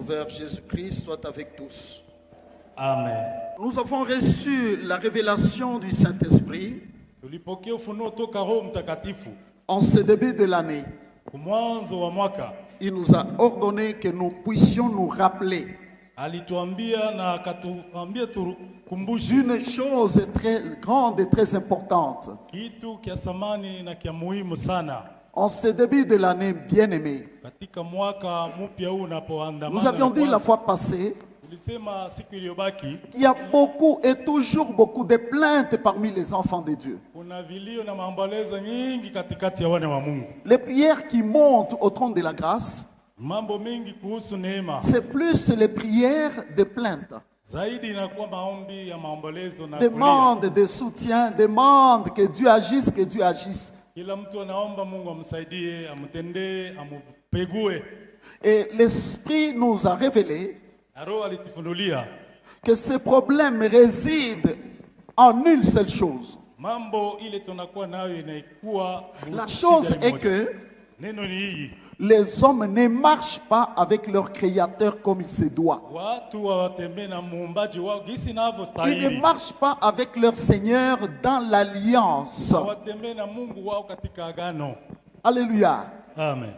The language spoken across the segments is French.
Sauveur Jésus-Christ soit avec tous. Amen. Nous avons reçu la révélation du Saint-Esprit Tulipokea ufunuo toka Roho Mtakatifu en ce début de l'année. mwanzo wa mwaka. Il nous a ordonné que nous puissions nous rappeler Alituambia na akatuambia tukumbushe d'une chose très grande et très importante. kitu kia samani na kia muhimu sana. En ce début de l'année, bien-aimés, Katika mwaka mpya huu unapoandamana. nous avions dit la fois passée Tulisema siku iliyobaki qu'il y a beaucoup et toujours beaucoup de plaintes parmi les enfants de Dieu. kuna vilio na maombolezo nyingi katikati ya wana wa Mungu. Les prières qui montent au trône de la grâce, Mambo mengi kuhusu neema. c'est plus les prières de plainte. Zaidi inakuwa maombi ya maombolezo na Demande de soutien, demande que Dieu agisse, que Dieu agisse. kila mtu anaomba Mungu amsaidie, amtendee, amupegue. Et l'Esprit nous a révélé Na Roho alitufunulia que ces problèmes résident en une seule chose. mambo ile tunakuwa nayo inaikuwa La chose est que neno ni hii, les hommes ne marchent pas avec leur Créateur comme il se doit. watu hawatembee na muumbaji wao gisi Ils inavyostahili. ne marchent pas avec leur Seigneur dans l'alliance. Hawatembee na Mungu wao katika agano. Alléluia. Amen.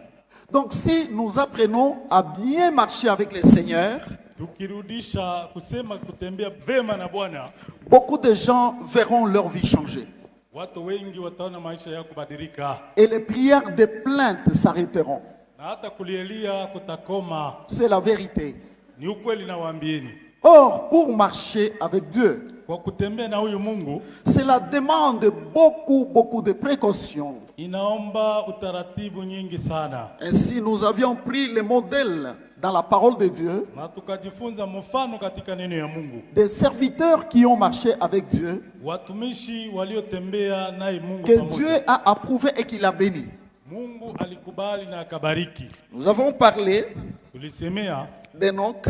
Donc si nous apprenons à bien marcher avec le Seigneur, Tukirudisha kusema kutembea vema na Bwana, beaucoup de gens verront leur vie changer. watu wengi wataona maisha yao kubadilika Et les prières de plainte s'arrêteront. na hata kulielia kutakoma. C'est la vérité. Ni ukweli nawaambieni. Or, pour marcher avec Dieu, Kwa kutembea na huyu Mungu cela demande beaucoup de précautions. inaomba utaratibu nyingi sana, Ainsi, nous avions pris le modèle dans la parole de Dieu na tukajifunza mfano katika neno ya Mungu, des serviteurs qui ont marché avec Dieu, watumishi waliotembea naye Mungu que pamoja. Dieu a approuvé et qu'il a béni. Mungu alikubali na akabariki. Nous avons parlé Tulisemea d'Enoch,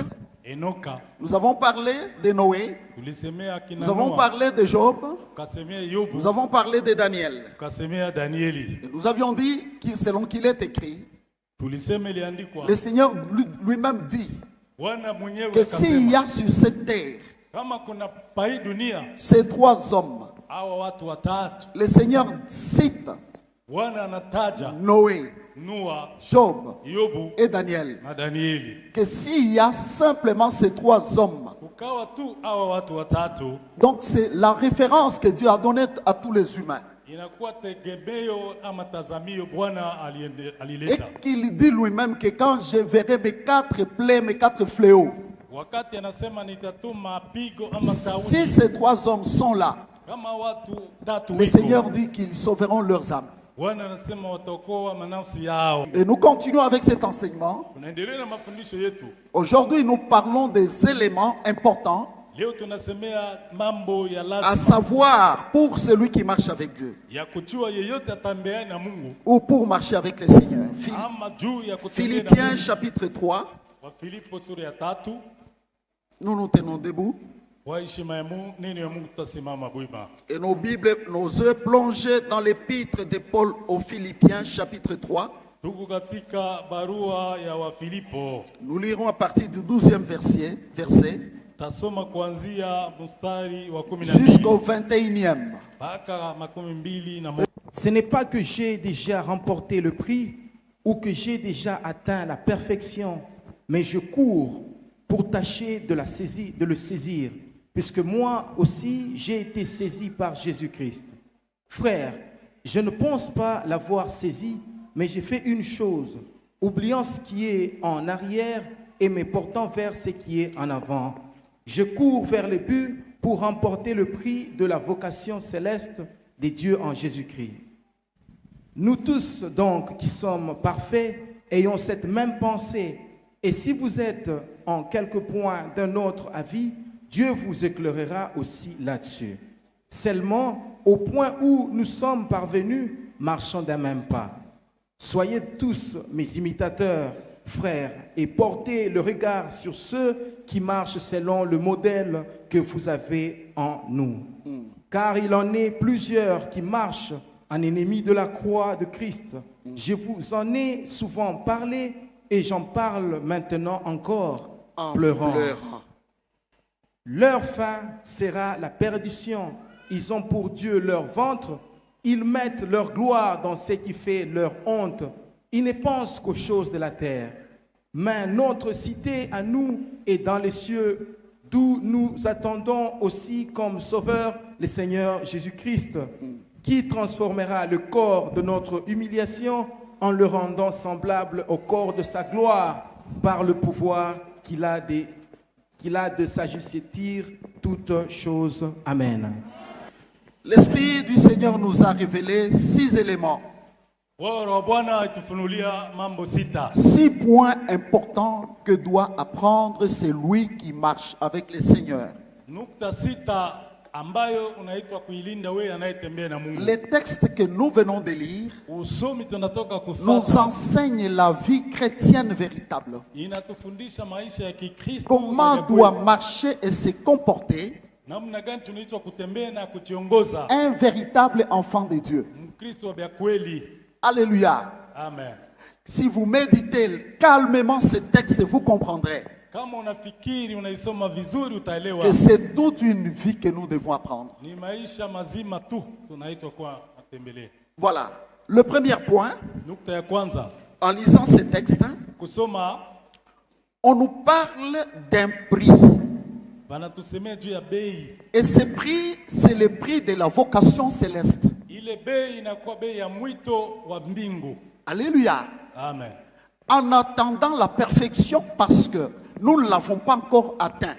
Enoka, nous avons parlé de Noé, tulisemea kina nous avons Noa, parlé de Job, tukasemea Yobu, nous avons parlé de Daniel. tukasemea Danieli. Et nous avions dit, selon qu'il est écrit, Tulisema iliandikwa, le Seigneur lui-même dit Bwana mwenyewe que s'il y akasema a sur cette terre kama kuna pai dunia ces trois hommes, hawa watu watatu, le Seigneur cite Bwana anataja Noé, Noa, Job Yobu et Daniel, na Danieli. que s'il y a simplement ces trois hommes, Ukawa tu hawa watu watatu, donc c'est la référence que Dieu a donnée à tous les humains. inakuwa tegemeo ama tazamio Bwana Et alileta. qu'il dit lui-même que quand je verrai mes quatre plaies, mes quatre fléaux, Wakati anasema nitatuma pigo ama si tauni, ces trois hommes sont là, kama watu tatu le wiko, Seigneur dit qu'ils sauveront leurs âmes. Bwana anasema wataokoa manafsi yao. Et nous continuons avec cet enseignement. Tunaendelea na mafundisho yetu. Aujourd'hui, nous parlons des éléments importants Leo tunasemea mambo ya à lazima savoir pour celui qui marche avec Dieu ya kujua yeyote atembea na Mungu ou pour marcher avec le Seigneur. ama juu ya kutembea na Philippiens Mungu. chapitre 3, Wa Filipo sura ya 3, nous nous tenons debout kwa heshima ya Mungu, neno ya Mungu tutasimama bwima. et nos Bibles, nos yeux plongés dans l'épître de Paul aux Philippiens chapitre 3. Tuko katika barua ya wa Filipo. Nous lirons à partir du 12e verset Tasoma kuanzia mstari wa 12 jusqu'au 21e. mpaka 21. Ce n'est pas que j'ai déjà remporté le prix ou que j'ai déjà atteint la perfection, mais je cours pour tâcher de le saisir, puisque moi aussi j'ai été saisi par Jésus-Christ. Frère, je ne pense pas l'avoir saisi, mais j'ai fait une chose, oubliant ce qui est en arrière et me portant vers ce qui est en avant. Je cours vers le but pour remporter le prix de la vocation céleste des dieux en Jésus-Christ. Nous tous donc qui sommes parfaits, ayons cette même pensée. Et si vous êtes en quelque point d'un autre avis, Dieu vous éclairera aussi là-dessus. Seulement, au point où nous sommes parvenus, marchons d'un même pas. Soyez tous mes imitateurs, frères, et portez le regard sur ceux qui marchent selon le modèle que vous avez en nous. Car il en est plusieurs qui marchent en ennemis de la croix de Christ. Je vous en ai souvent parlé et j'en parle maintenant encore en pleurant. pleurant. Leur fin sera la perdition. Ils ont pour Dieu leur ventre. Ils mettent leur gloire dans ce qui fait leur honte. Ils ne pensent qu'aux choses de la terre. Mais notre cité à nous est dans les cieux, d'où nous attendons aussi comme sauveur le Seigneur Jésus-Christ, qui transformera le corps de notre humiliation en le rendant semblable au corps de sa gloire par le pouvoir qu'il a de s'ajuster toutes choses. Amen. L'Esprit du Seigneur nous a révélé 6 éléments, Roho wa Bwana itufunulia mambo 6. 6 points importants que doit apprendre celui qui marche avec le Seigneur. Nukta 6 ambayo unaitwa kuilinda wewe anayetembea na Mungu. Les textes que nous venons de lire Usomi tunatoka nous kufuata enseignent la vie chrétienne véritable. inatufundisha maisha ya Kikristo. Comment doit marcher et se comporter namna gani tunaitwa kutembea na kujiongoza un véritable enfant de Dieu. Mkristo wa kweli. Alléluia. Amen. Si vous méditez calmement ce texte, vous comprendrez Kama unafikiri unaisoma vizuri utaelewa que c'est toute une vie que nous devons apprendre. ni maisha mazima tu tunaitwa kwa matembele. Voilà. Le premier point, Nukta ya kwanza en lisant ce texte, kusoma on nous parle d'un prix. wanatusemea juu ya bei. Et ce prix, c'est le prix de la vocation céleste. Ile bei inakuwa bei ya mwito wa mbingu. Alléluia. Amen. En attendant la perfection, parce que nous ne l'avons pas encore atteint.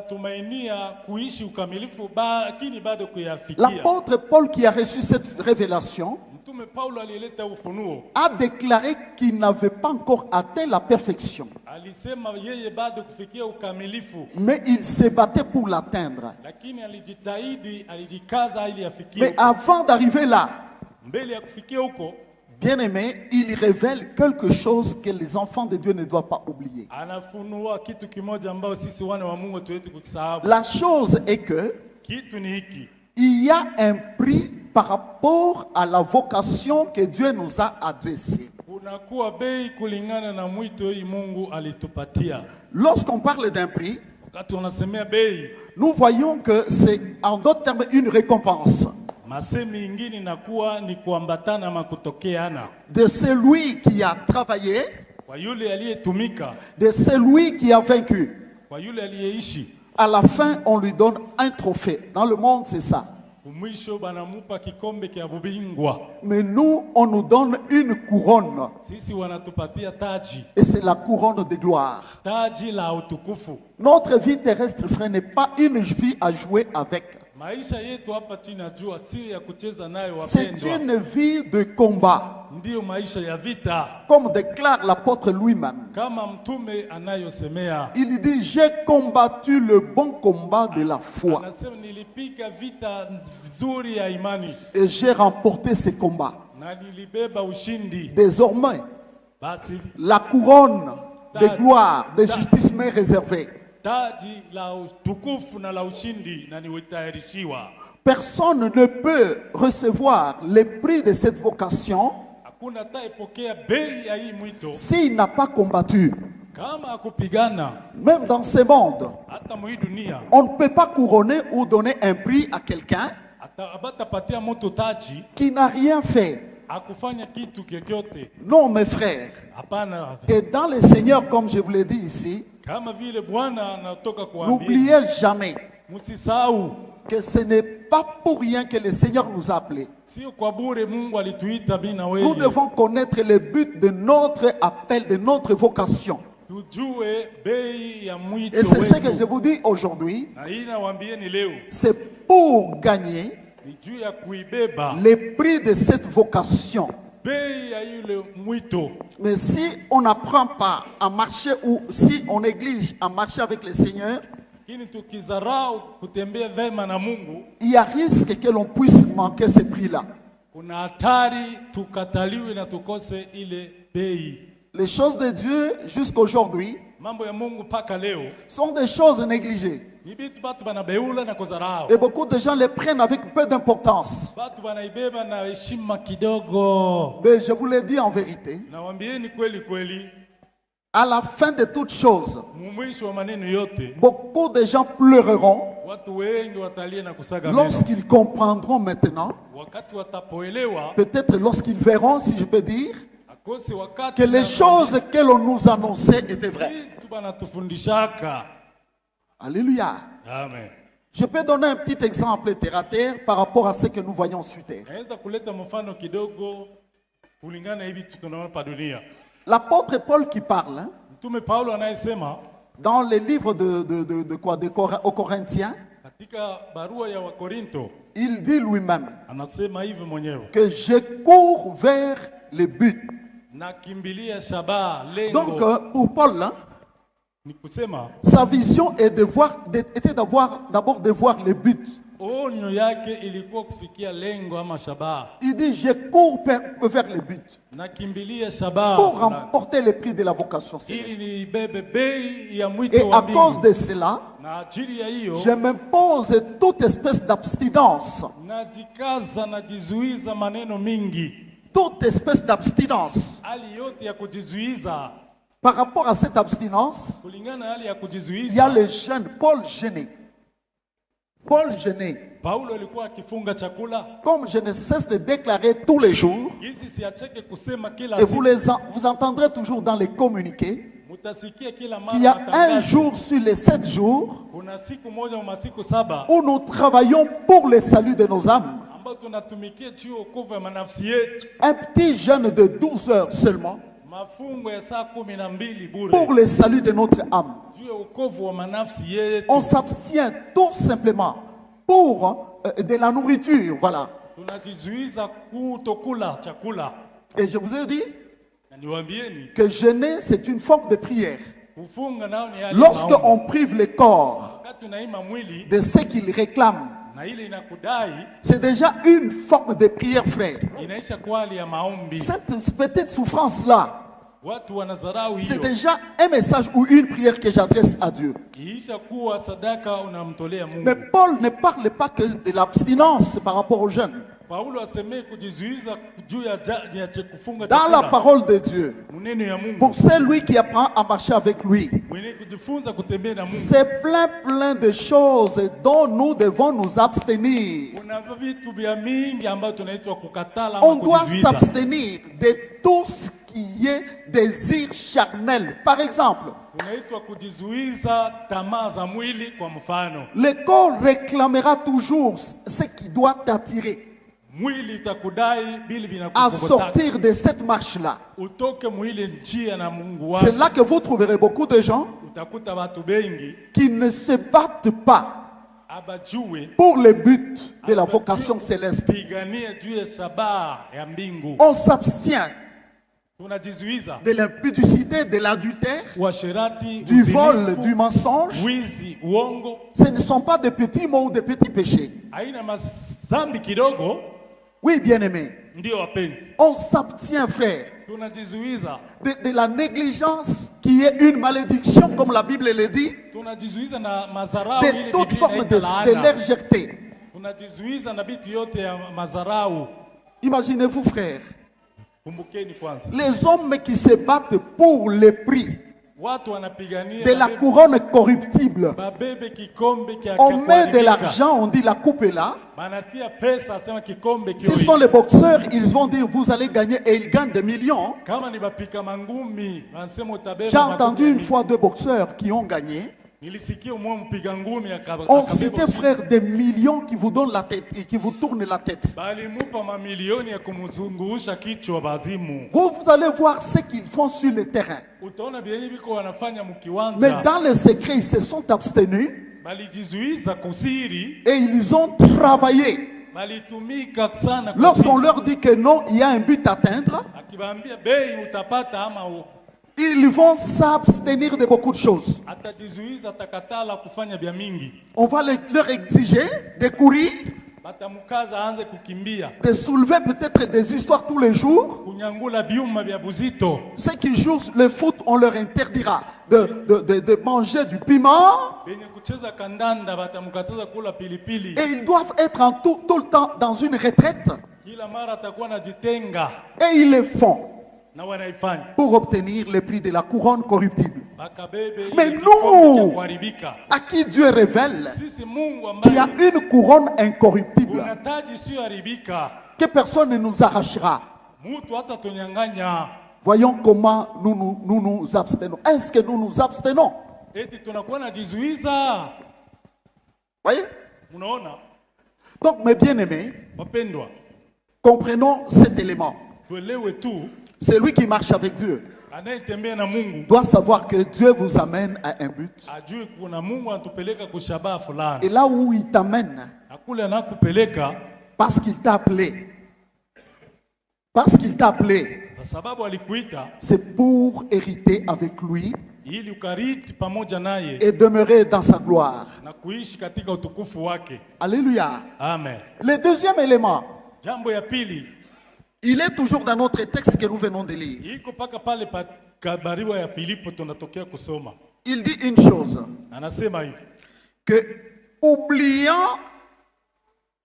Tunatumainia kuishi ukamilifu lakini bado kuyafikia. L'apôtre Paul, qui a reçu cette révélation, Mtume Paulo alileta ufunuo. a déclaré qu'il n'avait pas encore atteint la perfection. Alisema yeye bado kufikia ukamilifu, Mais il se battait pour l'atteindre. lakini alijitahidi, alijikaza ili afikie. Mais avant d'arriver là, Mbele ya kufikia huko, bien aimé, il révèle quelque chose que les enfants de Dieu ne doivent pas oublier. anafunua kitu kimoja ambao sisi wana wa Mungu tuwetu kukisahau. La chose est que Kitu ni hiki. il y a un prix par rapport à la vocation que Dieu nous a adressée. Kunakuwa bei kulingana na mwito hii Mungu alitupatia. Lorsqu'on parle d'un prix, Wakati unasemea bei, nous voyons que c'est en d'autres termes une récompense masemi ingine inakuwa ni kuambatana ama kutokeana. de celui qui a travaillé, Kwa yule aliyetumika, de celui qui a vaincu. kwa yule aliyeishi, À la fin, on lui donne un trophée. Dans le monde, c'est ça. mwisho banamupa kikombe kia bubingwa. Mais nous, on nous donne une couronne. Sisi wanatupatia taji, Et c'est la couronne de gloire. taji la utukufu. Notre vie terrestre, frère, n'est pas une vie à jouer avec. Maisha yetu hapa chini ya jua si ya kucheza nayo C'est wapendwa. une vie de combat. Ndiyo maisha ya vita. Comme déclare l'apôtre lui-même. Kama mtume anayosemea, Il dit, j'ai combattu le bon combat de la foi. anasema nilipiga vita nzuri ya imani Et j'ai remporté ce combat. na nilibeba ushindi. Désormais, Basi la couronne de gloire, de justice m'est réservée. taji la utukufu na la ushindi na niwetayarishiwa. Personne ne peut recevoir le prix de cette vocation Hakuna taipokea bei ya hii mwito s'il n'a pas combattu. kama akupigana. Même dans ce monde, Hata mwi dunia on ne peut pas couronner ou donner un prix à quelqu'un abatapatia mtu taji qui n'a rien fait. akufanya kitu kyokyote. Non, mes frères. Hapana. Et dans le Seigneur, comme je vous l'ai dit ici, Kama vile Bwana anatoka kuambia, n'oubliez jamais msisahau que ce n'est pas pour rien que le Seigneur nous a appelés. sio kwa bure Mungu alituita mimi na Nous wewe. devons connaître le but de notre appel, de notre vocation. Tujue bei ya mwito Et c'est ce que je wetu. vous dis aujourd'hui. Na hii nawaambieni leo C'est pour gagner ni juu ya kuibeba le prix de cette vocation. bei ya yule mwito. Mais si on n'apprend pas à marcher ou si on néglige à marcher avec le Seigneur, Lakini tukizarau kutembea vema na Mungu, il y a risque que l'on puisse manquer ce prix-là. kuna hatari tukataliwe na tukose ile bei. Les choses de Dieu jusqu'aujourd'hui Mambo ya Mungu paka leo sont des choses négligées. ni vitu batu banabeula na kuzarau. Et beaucoup de gens les prennent avec peu d'importance. Batu banaibeba na heshima kidogo. Mais je vous l'ai dit en vérité, Nawaambieni kweli kweli, À la fin de toutes choses, mumwisho wa maneno yote beaucoup de gens pleureront watu wengi watalia na kusaga meno. lorsqu'ils comprendront maintenant, Wakati watapoelewa peut-être lorsqu'ils verront, si je peux dire, akosi wakati que les choses que l'on nous annonçait étaient vraies. vitu banatufundishaka. Alléluia. Amen. Je peux donner un petit exemple terre à terre par rapport à ce que nous voyons sur terre. Naweza kuleta mfano kidogo kulingana hivi tunaona pa dunia. L'apôtre Paul qui parle, hein, Mtume Paulo anayesema dans les livres aux Corinthiens, katika barua ya Wakorinto il dit lui-même anasema hivi mwenyewe, que je cours vers le but. nakimbilia shabaha Donc lengo. pour Paul, hein, Ni kusema sa vision est était d'abord de voir le but. onyo yake ilikuwa kufikia lengo ama shabaha. Il dit je cours vers le but Nakimbilia shabaha pour fulani, remporter le prix de la vocation ili céleste. nibebe bei ya Et mwito wa à cause mbingu. de cela, Na ajili ya hiyo je m'impose toute espèce d'abstinence. najikaza, najizuiza maneno mingi, Toute espèce d'abstinence. hali yote ya kujizuiza. Par rapport à cette abstinence, Kulingana na hali ya il y a kujizuiza, le jeûne. Paul jeûnait. Paul jeûnait. Paulo alikuwa akifunga chakula. Comme je ne cesse de déclarer tous les jours, Hizi siacheke kusema kila et vous, siku, vous entendrez toujours dans les communiqués, mutasikia kila qu'il y a mara un matangazo. jour sur les 7 jours Kuna siku moja au masiku saba où nous travaillons pour le salut de nos âmes. ambao tunatumikia juu ya wokovu ya manafsi yetu. Un petit jeûne de 12 heures seulement Mafungo ya saa 12 pour bure le salut de notre âme. juu ya wokovu wa manafsi yetu. On s'abstient tout simplement pour de la nourriture. Voilà. Tunajizuiza kutokula chakula. Et je vous ai dit Na niwaambieni, que jeûner, c'est une forme de prière. kufunga nao ni hali ya maombi. Lorsqu'on prive le corps Wakati unaima mwili de ce qu'il réclame, na ile inakudai, c'est déjà une forme de prière, frère. inaisha kwa hali ya maombi. Cette petite souffrance-là, Watu wanadharau c'est hiyo. déjà un message ou une prière que j'adresse à Dieu. Iisha kuwa sadaka unamtolea Mungu. Mais Paul ne parle pas que de l'abstinence par rapport aux jeunes. Paulo asemee kujizuiza juu ya kufunga Dans la chakula. parole de Dieu, Muneno ya Mungu. pour celui qui apprend à marcher avec lui, Mwenye kujifunza kutembea na Mungu. c'est plein de choses dont nous devons nous abstenir. Kuna vitu vya mingi ambayo tunaitwa kukatala On ama doit kujizuiza. s'abstenir de tout ce qui est désir charnel. Par exemple, Tunaitwa kujizuiza tamaa za mwili. Kwa mfano, le corps réclamera toujours ce qui doit t'attirer mwili itakudai bili à vinakukokotaka. sortir de cette marche-là. Utoke mwili njia na Mungu C'est wako. là que vous trouverez beaucoup de gens Utakuta watu bengi qui ne se battent pas abajue pour le but de la vocation céleste. pigania juu ya shabaha ya mbingu. On s'abstient Tunajizuiza de l'impudicité, de l'adultère, uasherati, du vol, uzinifu, du mensonge. wizi, uongo. Ce ne sont pas de petits mots ou de petits péchés. Haina mazambi kidogo, Oui, bien-aimés, ndio wapenzi. on s'abstient, frère, Tunajizuiza, de la négligence qui est une malédiction, comme la Bible le dit, tunajizuiza na mazarau de ile toute Biblia forme inaita de laana. légèreté. Tunajizuiza na bitu yote ya mazarau. Imaginez-vous, frère, Kumbukeni kwanza, les hommes qui se battent pour le prix watu wanapigania de la couronne corruptible. babebe kikombe kia On met de kuharibika. l'argent, on dit la coupe est là. Banatia pesa, asema kikombe Ce kio sont hiki. les boxeurs, ils vont dire vous allez gagner et ils gagnent des millions. Kama ni bapika mangumi, wanasema utabeba J'ai matuta entendu une mingi. fois deux boxeurs qui ont gagné. Nilisikia umwe mpiga ngumi On akabeba citait, usi- frère, des millions qui vous donnent la tête et qui vous tournent la tête. balimupa mamilioni ya kumzungusha kichwa bazimu. Vous allez voir ce qu'ils font sur le terrain. Utaona vyenye viko wanafanya Mais mkiwanja, dans le secret, ils se sont abstenus balijizuiza kusiri, et ils ont travaillé. balitumika sana Lorsqu'on kusiri. leur dit que non, il y a un but à atteindre, Akibaambia bei utapata ama ils vont s'abstenir de beaucoup de choses. atajizuiza, atakatala kufanya vya mingi, On va leur exiger de courir, batamukaza aanze kukimbia, de soulever peut-être des histoires tous les jours. kunyangula byuma vya buzito. Ceux qui jouent le foot, on leur interdira de manger du piment. Benye kucheza kandanda batamukataza kula pilipili. Et ils doivent être en tout le temps dans une retraite. Kila mara atakuwa anajitenga Et ils le font. na wanaifanya pour obtenir le prix de la couronne corruptible. bakabebe Mais ile kikombe cha nous, kuharibika. à qui Dieu révèle Sisi Mungu qu'il y a ambaye une couronne incorruptible, una taji isiyoharibika, que personne ne nous arrachera. mtu hata tunyang'anya. Voyons comment nous nous abstenons. Est-ce que nous nous abstenons? Eti tunakuwa najizuiza. Voyez? Unaona Donc, mes bien-aimés, wapendwa, comprenons cet élément. tuelewe tu Celui qui marche avec Dieu anayetembea na Mungu doit savoir que Dieu vous amène à un but. ajue kuna Mungu anatupeleka kushabaha Et fulani, là où il t'amène, na kule anakupeleka parce qu'il t'a appelé, parce qu'il t'a appelé, kwa sababu alikuita c'est pour hériter avec lui ili ukariti pamoja naye et demeurer dans sa gloire. na kuishi katika utukufu wake. Alléluia. Amen. Le deuxième élément, Jambo ya pili il est toujours dans notre texte que nous venons de lire. iko paka pale pa barua ya Filipo tunatokea kusoma. Il dit une chose, Anasema hivi, que oubliant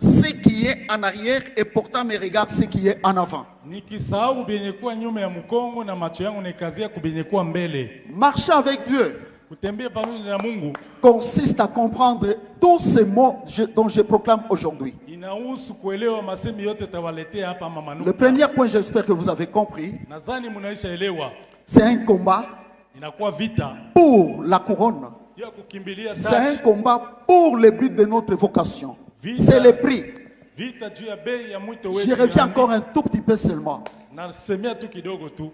ce qui est en arrière et pourtant me regarde ce qui est en avant. nikisahau benye kuwa nyuma ya mkongo na macho yangu nikazia kubenye kuwa mbele. Marcher avec Dieu Kutembea pamoja na Mungu consiste à comprendre tous ces mots dont je proclame aujourd'hui. inahusu kuelewa masemi yote tawaletea hapa Le mamanuka. premier point, j'espère que vous avez compris, Nadhani mnaisha elewa, c'est un combat inakuwa vita pour la couronne. ya kukimbilia C'est un taji, combat pour le but de notre vocation. C'est le prix. vita juu ya bei ya mwito Je wetu. reviens encore un tout petit peu seulement. Nasemea tu kidogo tu,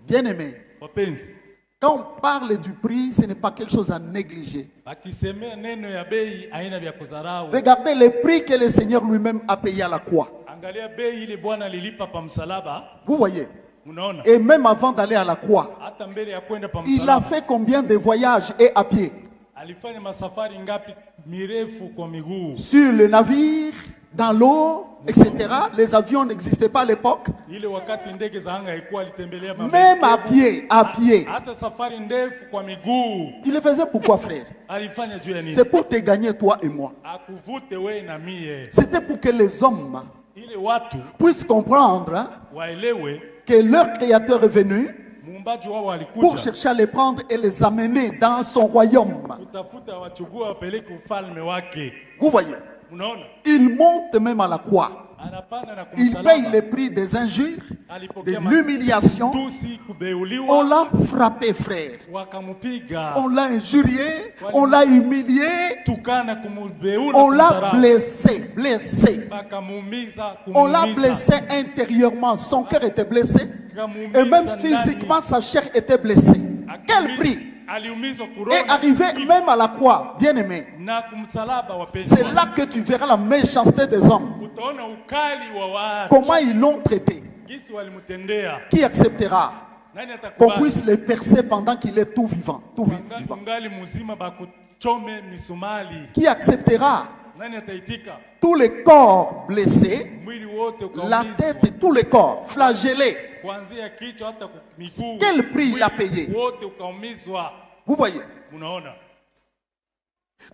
Bien-aimés, wapenzi, quand on parle du prix, ce n'est pas quelque chose à négliger. akisemea neno ya bei aina vya kudharau. Regardez le prix que le Seigneur lui-même a payé à la croix. Angalia bei ile Bwana alilipa pa msalaba, Vous voyez. unaona? Et même avant d'aller à la croix, Hata mbele ya kwenda pa il a msalaba fait combien de voyages et à pied? alifanya masafari ngapi mirefu kwa miguu, Sur le navire, dans l'eau, etc. Les avions n'existaient pas à l'époque. ile wakati ndege za anga ilikuwa alitembelea Même à pied, à pied. hata safari ndefu kwa miguu Il le faisait pourquoi, frère? alifanya juu ya nini? C'est pour te gagner, toi et moi. Akuvute we na mie, C'était pour que les hommes ile watu puissent comprendre hein, waelewe que leur Créateur est venu muumbaji wao pour alikuja chercher à les prendre et les amener dans son royaume. kutafuta wachukua wapeleke ufalme wake. Vous voyez, Unaona, il monte même à la croix. anapanda na Il paye kumsalaba, le prix des injures, de alipokea l'humiliation. matusi, On kubeuliwa, l'a frappé, frère. wakamupiga, On l'a injurié, on l'a humilié, tukana, kumubeula, on l'a kumdharau, blessé, blessé. bakamuumiza, On l'a kumuumiza, blessé intérieurement, son cœur était blessé. kamuumiza Et même ndani. physiquement, sa chair était blessée. Quel prix aliumizwa est kurona arrivé même à la croix, bien-aimé. na kumsalaba. Wapenzi, C'est là que tu verras la méchanceté des hommes. utaona ukali wa watu, Comment ils l'ont traité. jinsi walimtendea. Qui acceptera Nani qu'on atakubali? puisse le percer pendant qu'il est tout vivant, vivant? Ungali mzima bakuchome misumali. Qui acceptera Nani ataitika? tous les corps blessés, Mwili wote la ukaumizwa, tête et tous les corps flagellés? kuanzia kichwa hata miguu. Quel prix il a Mwili payé? wote ukaumizwa. Vous voyez. Unaona,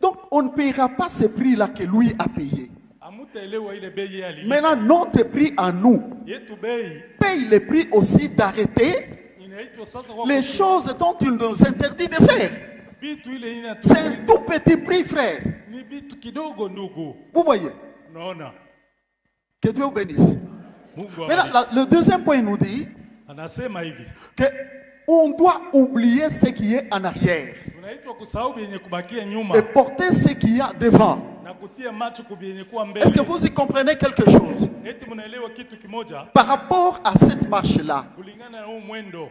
Donc on ne paiera pas ce prix-là que lui a payé. amutaelewa ile bei yeye alilipa. Maintenant, notre prix à nous Yetu bei paye le prix aussi d'arrêter inaitwa sasa kwa les choses dont il nous interdit de faire. bitu ile ina C'est un tout petit prix, frère. ni bitu kidogo ndugu. Vous voyez. Unaona, Que Dieu vous bénisse. Mungu Maintenant, awabariki. le deuxième point nous dit Anasema hivi, que on doit oublier ce qui est en arrière tunaitwa kusahau benye kubakia et nyuma porter ce qu'il y a devant. na kutia macho kubenye kuwa Est-ce que mbele. vous y comprenez quelque chose? Eti mnaelewa kitu kimoja Par rapport à cette marche-là, kulingana na huu mwendo,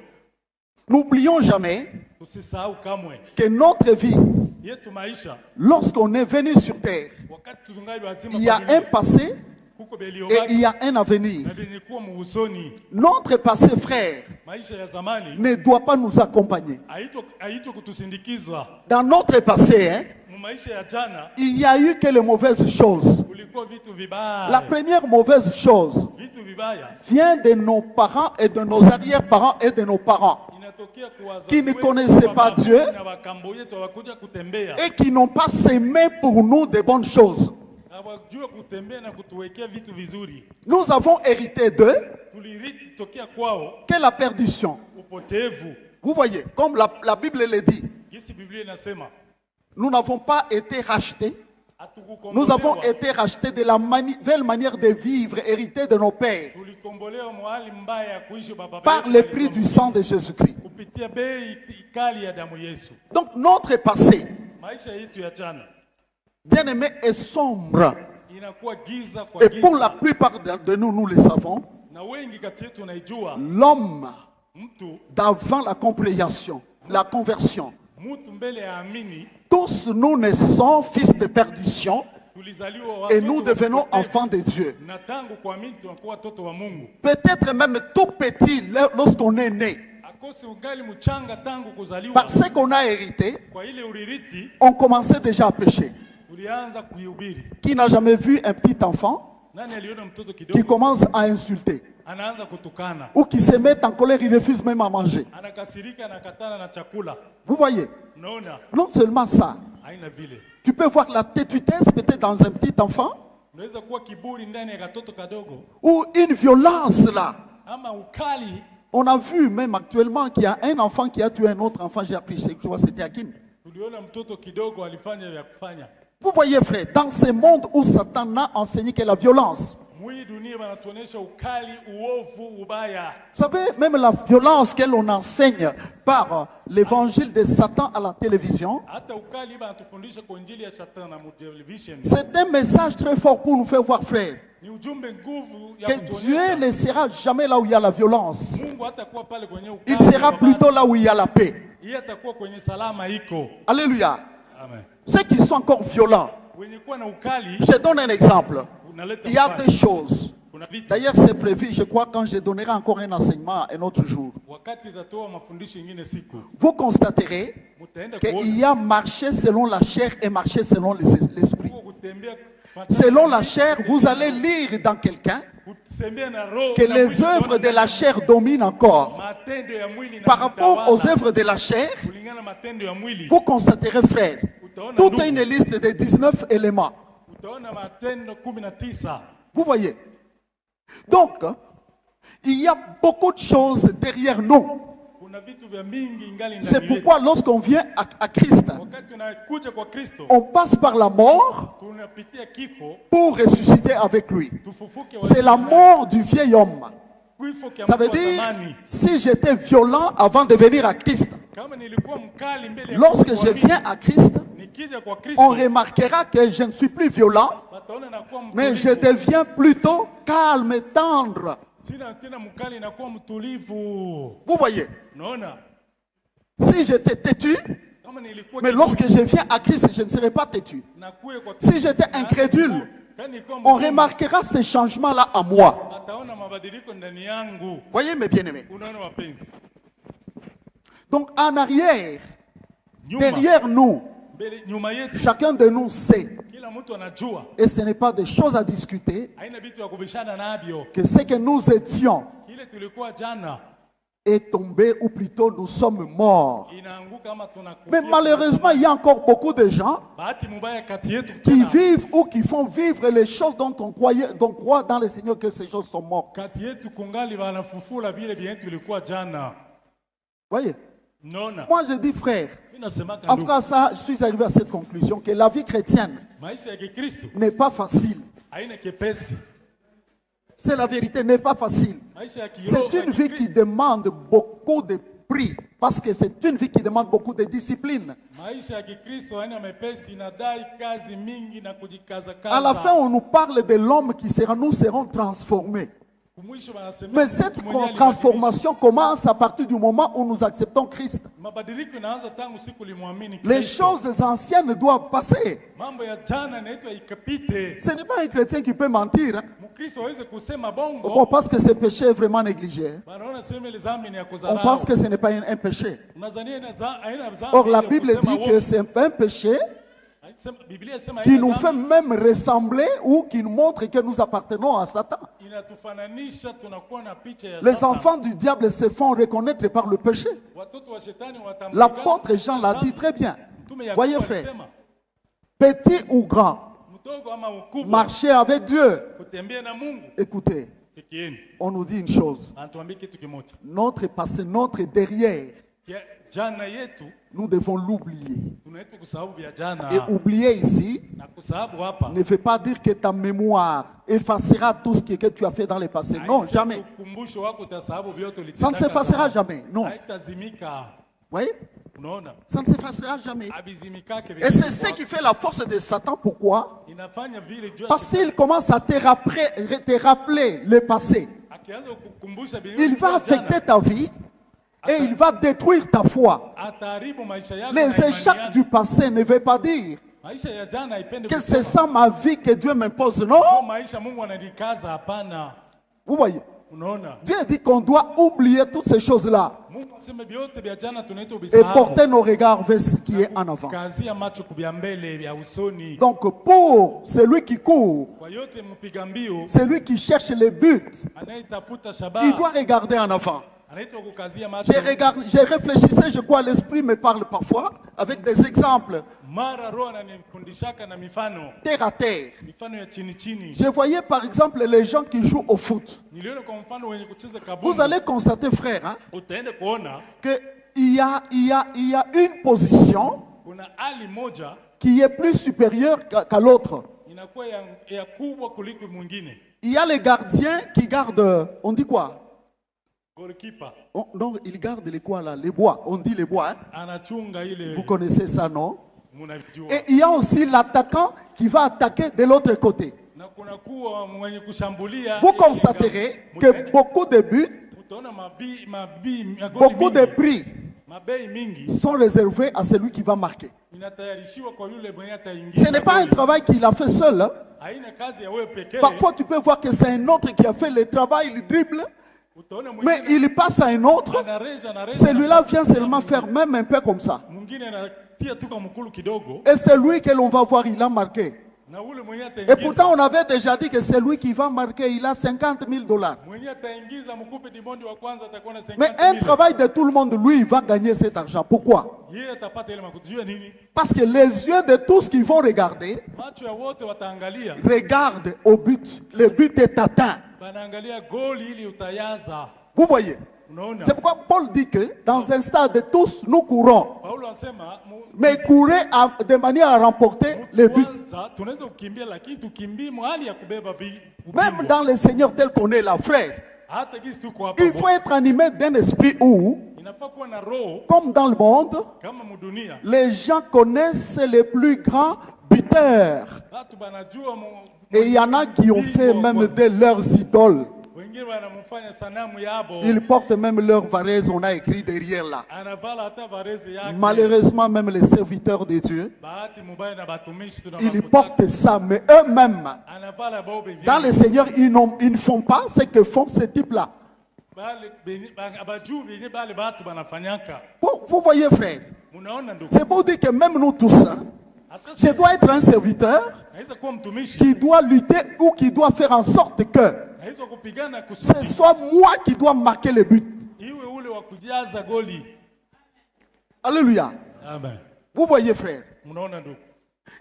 n'oublions jamais usisahau kamwe que notre vie, yetu maisha. lorsqu'on est venu sur terre, Wakati tungali wazima il y a un passé kuko et il beliobaki y a un avenir. na benye kuwa muusoni. Notre passé, frère, Maisha ya zamani ne doit pas nous accompagner. haitwa kutusindikizwa. Dans notre passé, hein, Mu maisha ya jana il y a eu que les mauvaises choses. kulikuwa vitu La vibaya, première mauvaise chose vitu vibaya vient de nos parents et de nos arrière-parents et de nos parents inatokea kwa wazazi qui ne wetu, connaissaient kwa pas mababu Dieu na wakambo yetu wakuja kutembea, et qui n'ont pas semé pour nous de bonnes choses. hawajua kutembea na kutuwekea vitu vizuri. Nous avons hérité d'eux Tulirithi tokea kwao que la perdition. upotevu. Vous voyez, comme la Bible le dit, Jinsi Biblia inasema, nous n'avons pas été rachetés. hatukukombolewa. Nous avons été rachetés de la nouvelle manière de vivre héritée de nos pères Tulikombolewa mahali mbaya ya kuishi baba par yetu le walikuwa prix du sang de Jésus-Christ. kupitia bei kali ya damu Yesu. Donc notre passé, Maisha yetu ya jana bien aimé, est sombre. inakuwa giza kwa Et pour la giza, plupart de nous, nous le savons, na wengi kati yetu naijua. l'homme Mtu d'avant la compréhension, la conversion, mbele ya amini, tous nous naissons fils de perdition tulizaliwa et watoto nous wa devenons upotevu. enfants de Dieu. Na tangu kuamini tunakuwa watoto wa Mungu. Peut-être même tout petit lorsqu'on est né. Akose ugali mchanga tangu kuzaliwa, Parce qu'on a hérité, kwa ile uririti on commençait déjà à pécher. tulianza kuihubiri. Qui n'a jamais vu un petit enfant Nani aliona mtoto qui kidogo commence à insulter anaanza kutukana, ou qui se met en colère, il refuse même à manger? anakasirika, anakatana na chakula? Vous voyez, Unaona, non seulement ça, haina vile. tu peux voir la têtutesse peut-être dans un petit enfant Unaweza kuwa kiburi ndani ya katoto kadogo, ou une violence là. ama ukali. On a vu même actuellement qu'il y a un enfant qui a tué un autre enfant, j'ai appris, je crois que c'était Akin. Tuliona mtoto kidogo alifanya vya kufanya. Vous voyez frère, dans ce monde où Satan a enseigné que la violence, Mwi dunia wanatuonesha ukali, uovu, ubaya. vous savez, même la violence que l'on enseigne par l'évangile de Satan à la télévision, Hata ukali banatufundisha kwa injili ya Shetani na television. c'est un message très fort pour nous faire voir frère, Ni ujumbe nguvu ya que Dieu kutuonyesha ne sera jamais là où il y a la violence. Mungu hatakuwa pale kwenye ukali. Il sera wa plutôt baba. là où il y a la paix. Yeye atakuwa kwenye salama iko. Alléluia. Amen. Ceux qui sont encore violents, Wenye kuwa na ukali je donne un exemple. unaleta Il y a ukali. des choses. Kuna vitu. D'ailleurs, c'est prévu, je crois, quand je donnerai encore un enseignement un autre jour. Wakati itatoa mafundisho ingine siku, Vous constaterez mutaenda qu'il kuona y a marché selon la chair et marché selon l'esprit. huko kutembea Selon la chair, vous allez lire dans quelqu'un kutembea na roho que na les mwili, œuvres de utaona la chair dominent encore. matendo ya mwili na Par rapport mtawala. aux œuvres de la chair, Kulingana na matendo ya mwili, vous constaterez, frère, utaona toute ndugu, une liste de 19 éléments. utaona matendo 19. Vous voyez? Donc, il y a beaucoup de choses derrière nous. Kuna vitu vya mingi ingali C'est ndani yetu. pourquoi lorsqu'on vient à Christ, Wakati tunakuja kwa Kristo, on passe par la mort tunapitia kifo, pour ressusciter avec lui. tufufuke C'est la mort du vieil homme. Kifo kia Ça veut mtu wa dire, zamani. si j'étais violent avant de venir à Christ, Kama nilikuwa mkali mbele ya lorsque Kristo je kuamini, viens à Christ, nikija kwa Kristo, on remarquera que je ne suis plus violent, wataona nakuwa mais je mtulivu. deviens plutôt calme et tendre. Sina tena mkali, nakuwa mtulivu. Vous voyez, Unaona? si j'étais têtu, Kama nilikuwa mais lorsque je viens à Christ, je ne serai pas têtu. nakuwe kwa Si j'étais incrédule, Kama nilikuwa on mgumu, remarquera ces changements-là en moi. wataona mabadiliko ndani yangu. Voyez mes bien-aimés. Unaona wapenzi? Donc en arrière, Nyuma, derrière nous, mbele, nyuma yetu chacun de nous sait, kila mtu anajua. et ce n'est pas des choses à discuter, Haina vitu ya kubishana navyo. que ce que nous étions Kile tulikuwa jana est tombé, ou plutôt nous sommes morts. inaanguka ama tunakufia. Mais malheureusement, il y a encore beaucoup de gens bahati mubaya kati yetu qui tena, vivent ou qui font vivre les choses dont on croit dans le Seigneur que ces choses sont mortes. kati yetu kungali wanafufula vile vile tulikuwa jana. Voyez, Nona, moi je dis frère, mimi nasemaka en tout ndugu, cas ça, je suis arrivé à cette conclusion que la vie chrétienne maisha ya Kikristo n'est pas facile. haina kepesi. C'est la vérité, n'est pas facile. Maisha ya kiroho C'est ya une vie qui Kikristo, demande beaucoup de prix, parce que c'est une vie qui demande beaucoup de discipline. maisha ya Kikristo haina mepesi, inadai kazi mingi na kujikaza À la fin, kaza. on nous parle de l'homme qui sera, nous serons transformés. Kumwisho wanasema Mais mtu cette mwenye alibadilisha. transformation commence à partir du moment où nous acceptons Christ. Mabadiliko inaanza tangu siku ulimwamini Les Kristo. choses anciennes doivent passer. Mambo ya jana inaitwa ikapite. Ce n'est pas un chrétien qui peut mentir, hein. Mkristo aweze kusema On bongo, pense que ce péché est vraiment négligé, hein. wanaona sema ile dhambi ni ya On kudharau. pense que ce n'est pas un péché. Unadhania haina dhambi Or, la ile ya Bible kusema dit que uongo. c'est un péché Biblia inasema qui haina nous dhambi, fait même ressembler ou qui nous montre que nous appartenons à Satan. inatufananisha tunakuwa na picha ya Les Satan. enfants du diable se font reconnaître par le péché. Watoto wa shetani watambulikana L'apôtre kupitia Jean l'a dit dhambi. très bien. Mtume Yakobo Voyez frère, alisema, petit ou grand, mdogo ama ukubwa marcher avec Dieu. kutembea na Mungu. Écoutez, Sikieni, on nous dit une chose. anatuambia kitu kimoja. Notre passé, notre derrière, Jana yetu nous devons l'oublier. tunaitwa kusahau vya jana. Et oublier ici Na kusahau hapa ne veut pas dire que ta mémoire effacera tout ce que tu as fait dans le passé. Non, haisemi jamais. ukumbusho wako utasahau vyote ulitenda. Ça ne s'effacera jamais. Non. Haitazimika. Vous voyez? Unaona? Ça ne s'effacera jamais. Abizimikake Et c'est ce qui fait la force de Satan. Pourquoi? inafanya vile jua. Parce qu'il commence à te rappeler le passé. Akianza kukukumbusha Il va affecter ta vie et il va détruire ta foi. ataharibu maisha yako. Les na imani échecs yako. du passé ne veulent pas dire Maisha ya jana haipende que kusema, c'est ça ma vie que Dieu m'impose. "Sio Non. maisha Mungu ananikaza." Hapana. Vous voyez? Unaona? Dieu dit qu'on doit oublier toutes ces choses-là Mungu anasema vyote vya jana tunaitwa et bisahau. porter nos regards vers ce qui est en avant. Kazi ya macho kubya mbele ya usoni. Donc pour celui qui court, Kwa yote mpiga mbio celui qui cherche les buts, anayetafuta il shabaha doit regarder en avant. anaitwa kukazia macho. J'ai réfléchissé, je crois l'esprit me parle parfois avec des exemples Mara roho ananifundishaka na mifano, terre à terre. mifano ya chini chini. Je voyais par exemple les gens qui jouent au foot. Niliona kwa mfano wenye kucheza Vous kabumbu. allez constater, frère, hein, Utaenda kuona qu'il y a une position kuna hali moja qui est plus supérieure qu'à l'autre. inakuwa ya kubwa kuliko mwingine. Il y a les gardiens qui gardent, on dit quoi? Goalkeeper Non, ils gardent les quoi là? Les bois, on dit les bois. Hein? anachunga ile, Vous connaissez ça, non? mnajua. Et il y a aussi l'attaquant qui va attaquer de l'autre côté. Na kuna kuwa mwenye kushambulia. Vous constaterez que beaucoup de buts, utaona beaucoup de prix mabei mingi sont réservés à celui qui va marquer. inatayarishiwa kwa yule mwenye ataingia. Ce n'est pas un travail qu'il a fait seul. Hein. Haina kazi ya wewe pekee. Parfois, tu peux voir que c'est un autre qui a fait le travail, il dribble, Utaona mais mwingine il passe à un autre. anareja. Celui-là vient seulement faire même un peu comme ça. Mwingine anatia tu kwa mkulu kidogo Et c'est lui que l'on va voir, il a marqué. na ule mwenye Et ataingiza. pourtant, on avait déjà dit que c'est lui qui va marquer, il a 50 000 $. Mwenye ataingiza mkupe dimondi wa kwanza atakuwa na 50 Mais un milioni. travail de tout le monde, lui, il va gagner cet argent. Pourquoi? Yeye atapata ile makuti. Jua nini? Parce que les yeux de tous qui vont regarder, Macho ya wote wataangalia. regardent au but. Le but est atteint. Wanaangalia goli ili utayaza. Vous voyez? Unaona? C'est pourquoi Paul dit que dans un stade, tous nous courons. Paulo anasema Mais courez de manière à remporter le but. kwanza tunaweza kukimbia lakini tukimbie mahali ya kubeba Même dans le Seigneur tel qu'on est là, frère, hata kisi tuko hapa. il faut être animé d'un esprit où, Inafaa kuwa na roho comme dans le monde, kama mudunia. les gens connaissent les plus grands buteurs. Watu banajua Et il y en a qui ont fait même de leurs idoles. wengine wanamfanya sanamu yabo. Ils portent même leur varèse, on a écrit derrière là. Anavala hata varezi yake. Malheureusement, même les serviteurs de Dieu, Bahati mubaya na batumishi ils tunawakutaka. portent ça, mais eux-mêmes, Anavala bobe dans le Seigneur, ils ne font pas ce que font ces types-là. bale abajuu benye bale batu banafanyaka. Vous voyez, frère, Munaona ndugu. c'est pour dire que même nous tous, hein, Hata je dois être un serviteur naweza kuwa mtumishi. qui doit lutter ou qui doit faire en sorte que Naweza kupigana ce kusudi soit moi qui dois marquer le but. iwe ule wa kujaza goli. Alléluia. Amen. Vous voyez, frère. Munaona ndugu.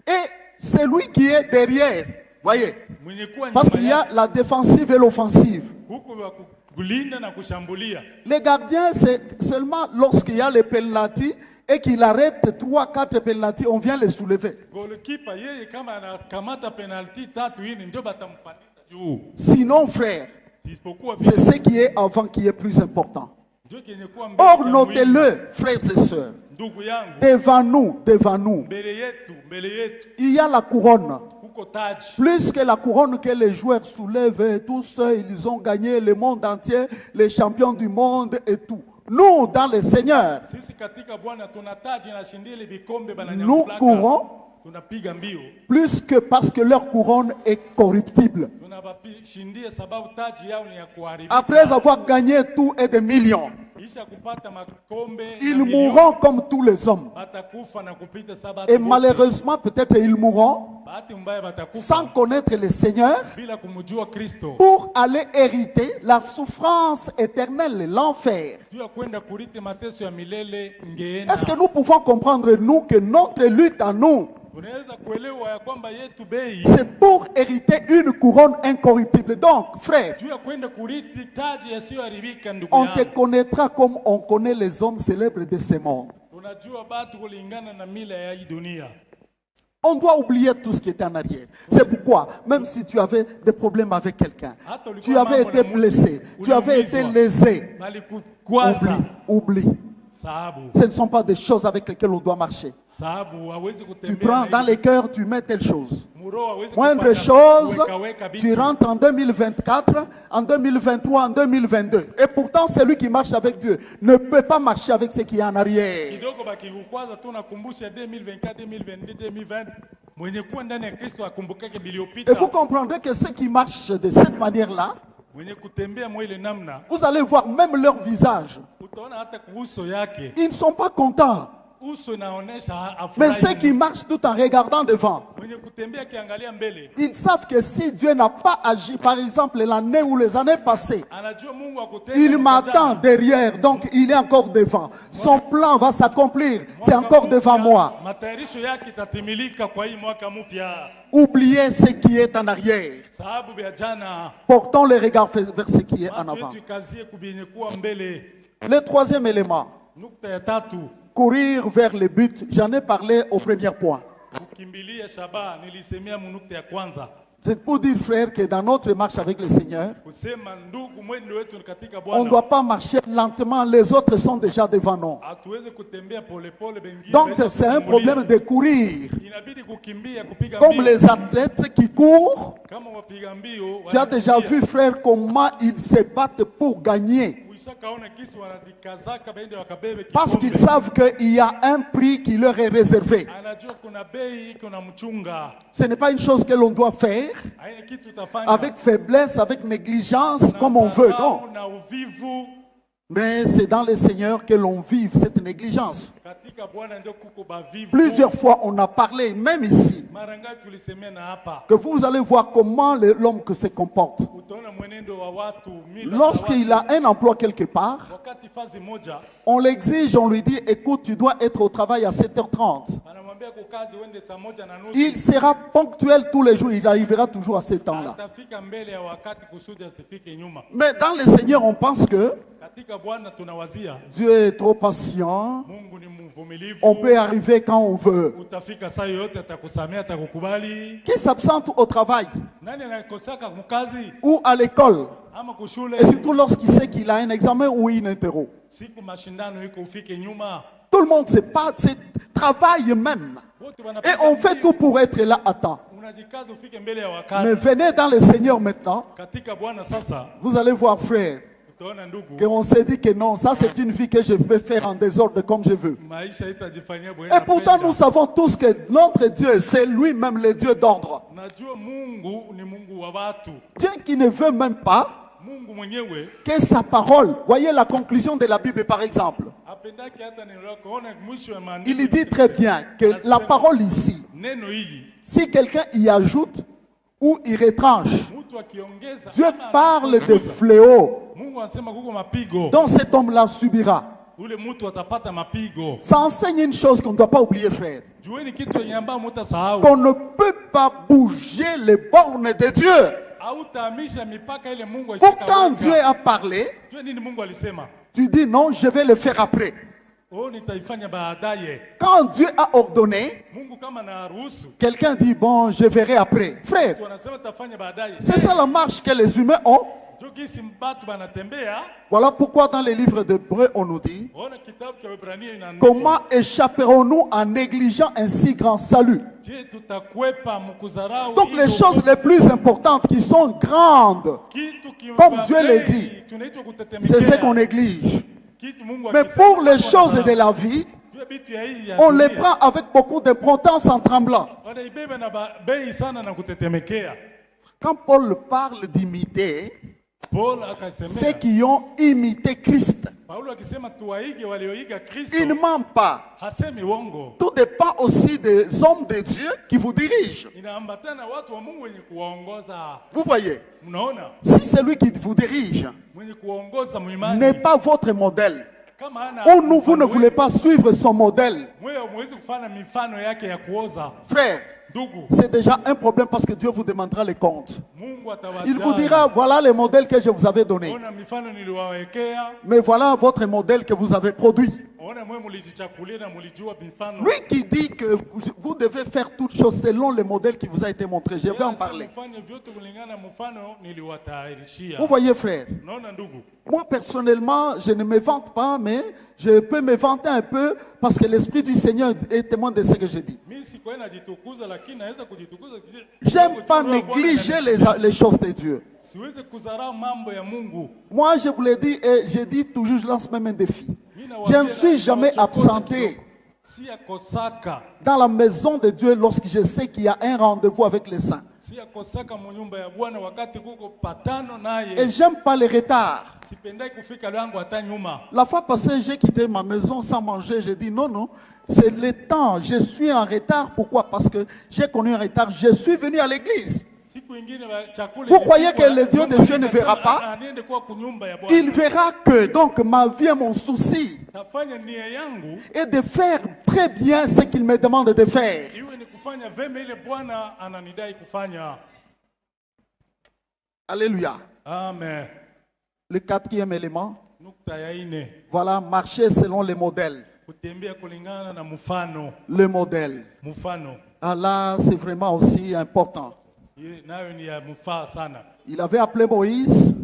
Et celui qui est derrière, voyez, Mwenye kuwa parce nyuma qu'il y a yake, la défensive et l'offensive. huku wa kulinda na kushambulia. Les gardiens, c'est seulement lorsqu'il y a les penalty et qu'il arrête 3-4 penalty, on vient les soulever. Goalkeeper yeye kama anakamata penalty tatu hii ndio batampandisha juu. Sinon, frère, Isipokuwa c'est vile ce qui est avant qui est plus important. ndio kenye kuwa mbele Or, ya muhimu. notez-le, frères et sœurs, Ndugu yangu, devant nous, mbele yetu il y a la couronne. huko taji. Plus que la couronne que les joueurs soulèvent, tous ils ont gagné le monde entier, les champions du monde et tout. Nous, dans le Seigneur, Sisi katika Bwana tuna taji na shindile vikombe nous bananyamulaka. courons Tunapiga mbio. plus que parce que leur couronne est corruptible. tunabashindia sababu taji yao ni ya kuharibika. Après avoir gagné tout et des millions, Kisha kupata makombe na ils milioni, mourront comme tous les hommes. batakufa na kupita sababu Et malheureusement, peut-être ils mourront bahati mbaya batakufa sans connaître le Seigneur bila kumjua Kristo. pour aller hériter la souffrance éternelle, l'enfer. Juu ya kwenda kuriti mateso ya milele ngeenda. Est-ce que nous pouvons comprendre, nous, que notre lutte à nous, Unaweza kuelewa ya kwamba yetu bei c'est pour hériter une couronne incorruptible. Donc, frère, juu ya kwenda kuriti taji yasiyoharibika. Ndugu on te yangu, connaîtra comme on connaît les hommes célèbres de ce monde. unajua batu kulingana na mila ya hii dunia. On doit oublier tout ce qui était en arrière. C'est pourquoi, même si tu avais des problèmes avec quelqu'un, tu avais été blessé, tu avais été lésé, Malikukwaza oublie. sababu Ce ne sont pas des choses avec lesquelles on doit marcher. sababu hawezi Tu kutembea prends na dans hivi. les cœurs, tu mets telle chose. Muro hawezi Moindre kufanya chose, kuweka tu vitu. rentres en 2024, en 2023, en 2022. Et pourtant, celui qui marche avec Dieu ne peut pas marcher avec ce qui est en arrière. Kidogo bakikukwaza tu nakumbusha 2024, 2022, 2020. Mwenye kuwa ndani ya Kristo akumbukake biliopita. Et vous comprendrez que ceux qui marchent de cette manière-là, Mwenye kutembea mwa ile namna, vous allez voir même leur visage. utaona hata uso yake. Ils ne sont pas contents. Uso inaonesha Mais afurahi. ceux qui marchent tout en regardant devant, Mwenye kutembea akiangalia mbele, ils savent que si Dieu n'a pas agi, par exemple l'année ou les années passées, anajua Mungu akutenda. il m'attend derrière, donc il est encore devant. Son plan va s'accomplir, c'est encore devant moi. Matayarisho yake itatimilika kwa hii mwaka mpya. Oubliez ce qui est en arrière. Sababu ya jana, Portons les regards vers ce qui est en macho avant. yetu ikazie kubienye kuwa mbele. Le troisième élément, Nukta ya tatu, courir vers le but. J'en ai parlé au premier point. kukimbilia shabaha. Nilisemea munukta ya kwanza, C'est pour dire, frère, que dans notre marche avec le Seigneur, kusema ndugu, mwendo wetu katika on ne Bwana doit pas marcher lentement. Les autres sont déjà devant nous. hatuweze kutembea polepole, bengine Donc waweza c'est un kutangulia. problème de courir. Inabidi kukimbia, kupiga Comme mbio. les athlètes qui courent, Kama wapiga mbio tu as déjà wanakimbia. vu, frère, comment ils se battent pour gagner. Uishakaona kisi wanajikazaka baende wakabebe Parce qu'ils kikombe. savent qu'il y a un prix qui leur est réservé. Anajua kuna bei, kuna mchunga. Ce n'est pas une chose que l'on doit faire Haina kitu utafanya avec faiblesse, avec négligence, na comme on veut. dharau Non. na uvivu. Mais c'est dans le Seigneur que l'on vive cette négligence. Katika Bwana ndio kuko bavivu. Plusieurs fois, on a parlé, même ici, Mara ngapi tulisemea na hapa, que vous allez voir comment l'homme que se comporte. utaona mwenendo wa watu, mila za Lorsqu'il watu. a un emploi quelque part, Wakati fazi moja on l'exige, on lui dit, écoute, tu dois être au travail à 7h30. anamwambia kukazi uende saa moja na nusu, Il sera ponctuel tous les jours, il arrivera toujours à ce temps-là. atafika mbele ya wakati kusudi asifike nyuma. Mais dans le Seigneur, on pense que Katika Bwana tunawazia Dieu est trop patient, Mungu ni mvumilivu. on peut arriver quand on veut. Utafika saa yoyote, atakusamea, atakukubali. Qui s'absente au travail Nani anakosaka mkazi ou à l'école, ama kushule, et surtout lorsqu'il sait qu'il a un examen ou une interro. siku mashindano iko ufike nyuma, Tout le monde sait pas, c'est travail même. wote Et wanapiga on fait mbio. tout pour être là à temps. Unajikaza ufike mbele ya Mais wakati. venez dans le Seigneur maintenant, Katika Bwana sasa vous allez voir, frère, utaona ndugu, qu'on s'est dit que non, ça c'est une vie que je peux faire en désordre comme je veux. maisha itajifanyia bwana. Et pourtant, nous savons tous que notre Dieu, c'est lui-même le Dieu d'ordre. Najua Mungu ni Mungu wa watu. Dieu qui ne veut même pas Mungu mwenyewe que sa parole, voyez la conclusion de la Bible par exemple, apendaki hata neno lako. Ona mwisho wa maandiko. il dit très bien que la parole ici, Neno hili si quelqu'un y ajoute ou y retranche, mtu akiongeza Dieu ama parle de anapunguza, fléau Mungu anasema kuko mapigo. dont cet homme-là subira. Ule mtu atapata mapigo. Ça enseigne une chose qu'on ne doit pas oublier, frère, Jueni kitu yenye ambayo mutasahau. qu'on ne peut pas bouger les bornes de Dieu. Hautahamisha mipaka ile Mungu Pour alishaka quand weka. Dieu a parlé, Jua nini Mungu alisema? tu dis non, je vais le faire après. Oh, nitaifanya baadaye. Quand Dieu a ordonné, Mungu kama na ruhusu, quelqu'un dit bon, je verrai après. Frère, tu anasema tafanya baadaye. c'est ça la marche que les humains ont. Jo kisi batu banatembea. Voilà pourquoi dans les livres d'Hébreux, on nous dit Ona kitabu cha Waebrania inaandika. comment échapperons-nous en négligeant un si grand salut. Je tutakwepa mkuzarau. Donc les choses les plus importantes qui sont grandes, comme Dieu le dit, c'est ce qu'on néglige. Mais pour les choses de la vie, on les prend avec beaucoup d'importance en tremblant. Quand Paul parle d'imiter, Paul akasemea, ceux qui ont imité Christ, Paulo akisema tuwaige walioiga Kristo. ils ne mentent pas. Hasemi uongo. Tout dépend aussi des hommes de Dieu qui vous dirigent. Inaambatana na watu wa Mungu wenye kuwaongoza. Vous voyez, Mnaona? si celui qui vous dirige Mwenye kuwaongoza muimani. n'est pas votre modèle, Kama hana ou vous ne mfano voulez pas suivre son modèle, wewe mwezi kufanya mifano yake ya kuoza. frère, Ndugu, c'est déjà un problème parce que Dieu vous demandera les comptes. Mungu atawadai. Il vous dira, voilà les modèles que je vous avais donnés. Ona mifano niliwawekea. Mais voilà votre modèle que vous avez produit. Ona mwe mulijichakulia na mulijua mifano. Lui qui dit que vous devez faire toutes choses selon le modèle qui vous a été montré. Je vais en parler. Mfanye vyote kulingana na mfano niliwatayarishia. Vous voyez, frère, Naona ndugu. moi personnellement, je ne me vante pas, mais je peux me vanter un peu parce que l'Esprit du Seigneur est témoin de ce que je dis. Mimi sikuwa najitukuza lakini naweza kujitukuza. J'aime pas négliger les choses de Dieu. Siwezi kudharau mambo ya Mungu. Moi, je vous l'ai dit et je dis toujours, je lance même un défi. Je ne suis jamais absenté Si akosaka, dans la maison de Dieu lorsque je sais qu'il y a un rendez-vous avec les saints. si akosaka mu nyumba ya Bwana wakati kuko patano Et naye. j'aime pas les retards. Sipendai kufika lwangu hata nyuma. La fois passée, j'ai quitté ma maison sans manger. J'ai dit non, non, c'est le temps. Je suis en retard. Pourquoi? Parce que j'ai connu un retard. Je suis venu à l'église. Vous croyez que le Dieu des cieux ne verra pas? Il verra que donc ma vie et mon souci est de faire très bien ce qu'il me demande de faire. Alléluia. Amen. Le quatrième élément, voilà, marcher selon les modèles. Le modèle. Ah là, c'est vraiment aussi important. Il avait appelé Moïse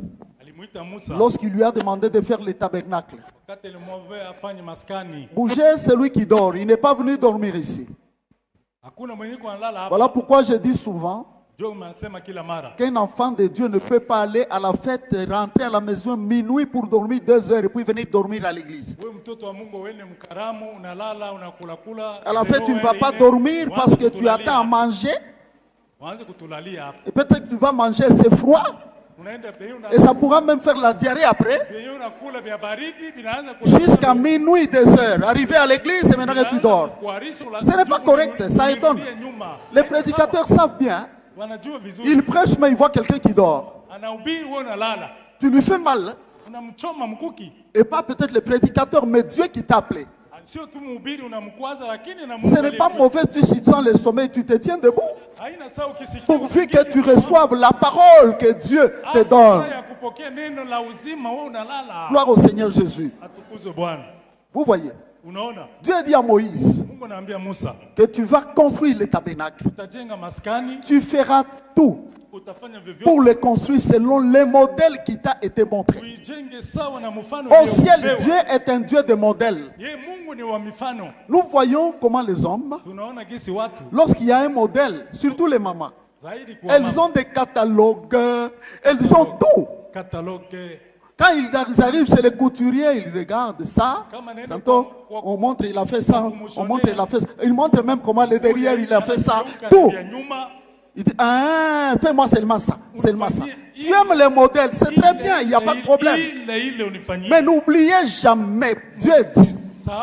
lorsqu'il lui a demandé de faire le tabernacle. Bougez celui qui dort. Il n'est pas venu dormir ici. Voilà pourquoi je dis souvent qu'un enfant de Dieu ne peut pas aller à la fête, rentrer à la maison minuit pour dormir 2 heures et puis venir dormir à l'église. À la fête, tu ne vas pas dormir parce que tu attends à manger. Et peut-être que tu vas manger, c'est froid. Et ça pourra même faire la diarrhée après. Jusqu'à minuit, 2 heures. Arrivé à l'église et maintenant que tu dors. Ce n'est pas correct, ça étonne. Les prédicateurs savent bien. Ils prêchent mais ils voient quelqu'un qui dort. Tu lui fais mal. Et pas peut-être le prédicateur, mais Dieu qui t'a appelé. Ce n'est pas mauvais, tu sens le sommeil, tu te tiens debout. Pourvu que tu reçoives la parole que Dieu te donne. Gloire au Seigneur Jésus. Vous voyez, Dieu dit à Moïse que tu vas construire le tabernacle. Tu feras tout pour le construire selon les modèles qui t'a été montré. Au ciel, Dieu est un Dieu de modèles. Nous voyons comment les hommes, lorsqu'il y a un modèle, surtout les mamans, elles ont des catalogues, elles ont tout. Quand ils arrivent chez les couturiers, ils regardent ça. Tantôt, on montre, il a fait ça. On montre, il a fait ça. Il montre même comment le derrière, il a fait ça. Tout. Il dit, ah, fais-moi seulement ça. Seulement ça. Tu aimes les modèles, c'est très bien, il n'y a pas de problème. Mais n'oubliez jamais, Dieu dit,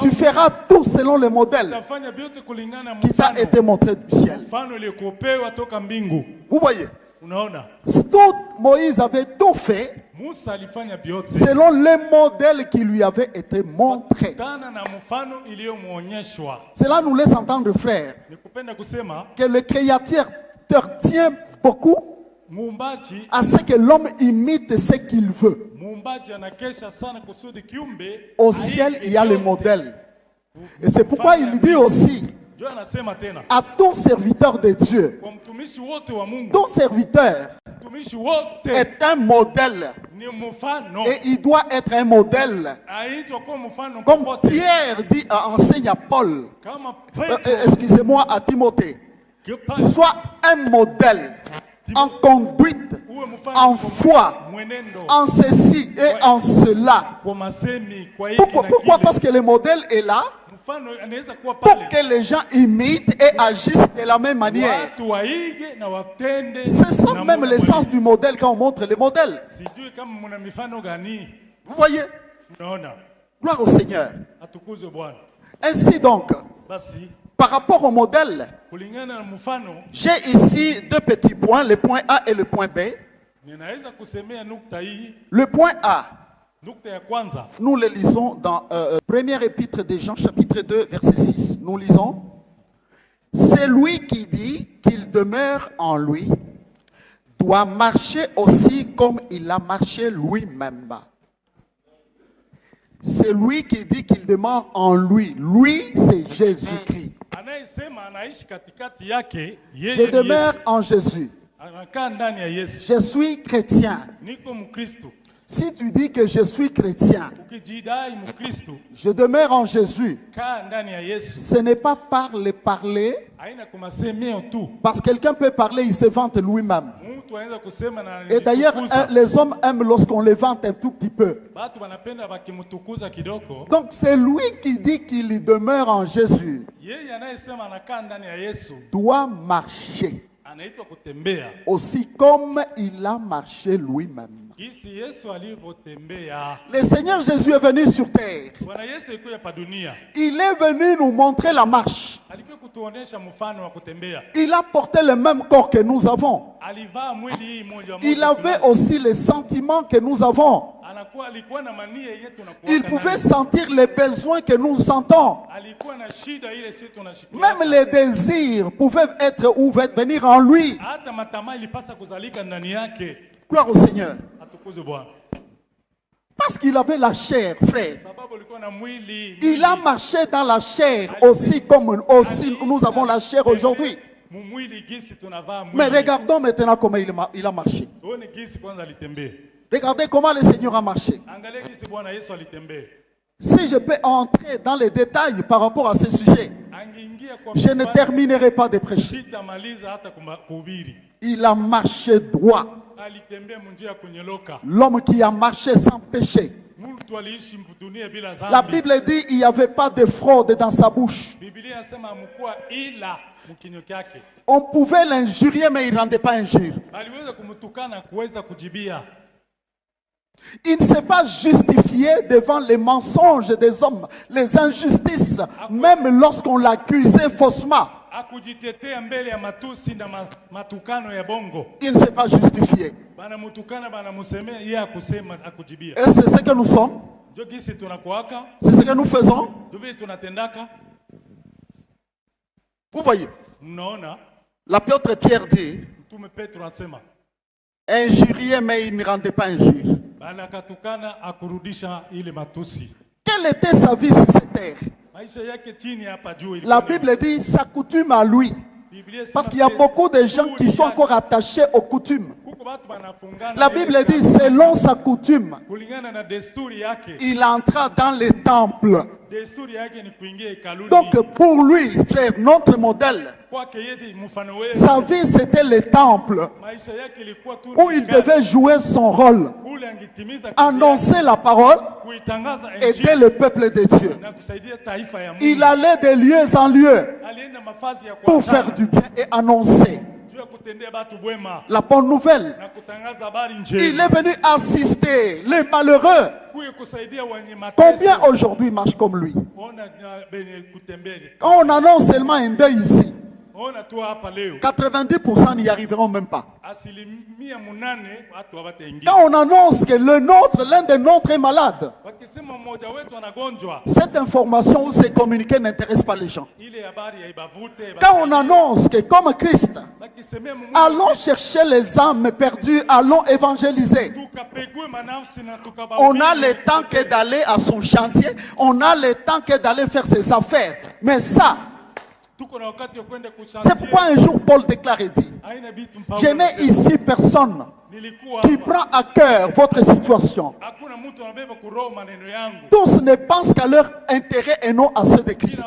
tu feras tout selon les modèles qui t'a été montré du ciel. Vous voyez? Tout Moïse avait tout fait selon les modèles qui lui avaient été montrés. Cela nous laisse entendre, frère, que le Créateur tient beaucoup à ce que l'homme imite ce qu'il veut. Au ciel, il y a le modèle. Et c'est pourquoi il dit aussi à ton serviteur de Dieu, ton serviteur est un modèle et il doit être un modèle. Comme Pierre dit, enseigne à Paul, excusez-moi, à Timothée, sois un modèle en conduite, en foi, en ceci et en cela. Pourquoi? Parce que le modèle est là pour que les gens imitent et agissent de la même manière. C'est ça même l'essence du modèle quand on montre les modèles. Vous voyez? Gloire au Seigneur. Ainsi donc, par rapport au modèle, j'ai ici deux petits points, le point A et le point B. Le point A, nous le lisons dans première épître de Jean, chapitre 2, verset 6. Nous lisons: c'est lui qui dit qu'il demeure en lui, doit marcher aussi comme il a marché lui-même. C'est lui qui dit qu'il demeure en lui. Lui, c'est Jésus-Christ. Je demeure en Jésus. Je suis chrétien. Si tu dis que je suis chrétien, je demeure en Jésus, ce n'est pas par le parler, parce que quelqu'un peut parler, il se vante lui-même. Et d'ailleurs, les hommes aiment lorsqu'on les vante un tout petit peu. Donc c'est lui qui dit qu'il demeure en Jésus, doit marcher aussi comme il a marché lui-même. Le Seigneur Jésus est venu sur terre. Il est venu nous montrer la marche. Il a porté le même corps que nous avons. Il avait aussi les sentiments que nous avons. Il pouvait sentir les besoins que nous sentons. Même les désirs pouvaient être ou venir en lui. Gloire au Seigneur. Parce qu'il avait la chair, frère. Il a marché dans la chair aussi comme aussi nous avons la chair aujourd'hui. Mais regardons maintenant comment il a marché. Regardez comment le Seigneur a marché. Si je peux entrer dans les détails par rapport à ce sujet, je ne terminerai pas de prêcher. Il a marché droit. L'homme qui a marché sans péché. La Bible dit qu'il n'y avait pas de fraude dans sa bouche. On pouvait l'injurier, mais il ne rendait pas injure. Il ne s'est pas justifié devant les mensonges des hommes, les injustices, même lorsqu'on l'accusait faussement. Il ne s'est pas justifié. Et c'est ce que nous sommes. C'est ce que nous faisons. Vous voyez, l'apôtre Pierre dit: injurier, mais il ne rendait pas injure. Quelle était sa vie sur cette terre? La Bible dit sa coutume à lui. Parce qu'il y a beaucoup de gens qui sont encore attachés aux coutumes. La Bible dit selon sa coutume, il entra dans les temples. Donc pour lui, frère, notre modèle, sa vie c'était le temple où il devait jouer son rôle, annoncer la parole, aider le peuple de Dieu. Il allait de lieu en lieu pour faire du bien et annoncer la bonne nouvelle. Il est venu assister les malheureux. Combien aujourd'hui marchent comme lui? Quand on annonce seulement un deuil ici, 90% n'y arriveront même pas. Quand on annonce que l'un des nôtres est malade, cette information ou ces communiqués n'intéresse pas les gens. Quand on annonce que comme Christ, allons chercher les âmes perdues, allons évangéliser. On a le temps que d'aller à son chantier, on a le temps que d'aller faire ses affaires. Mais ça, c'est pourquoi un jour Paul déclare et dit: je n'ai ici personne qui prend à cœur votre situation. Tous ne pensent qu'à leur intérêt et non à ceux de Christ.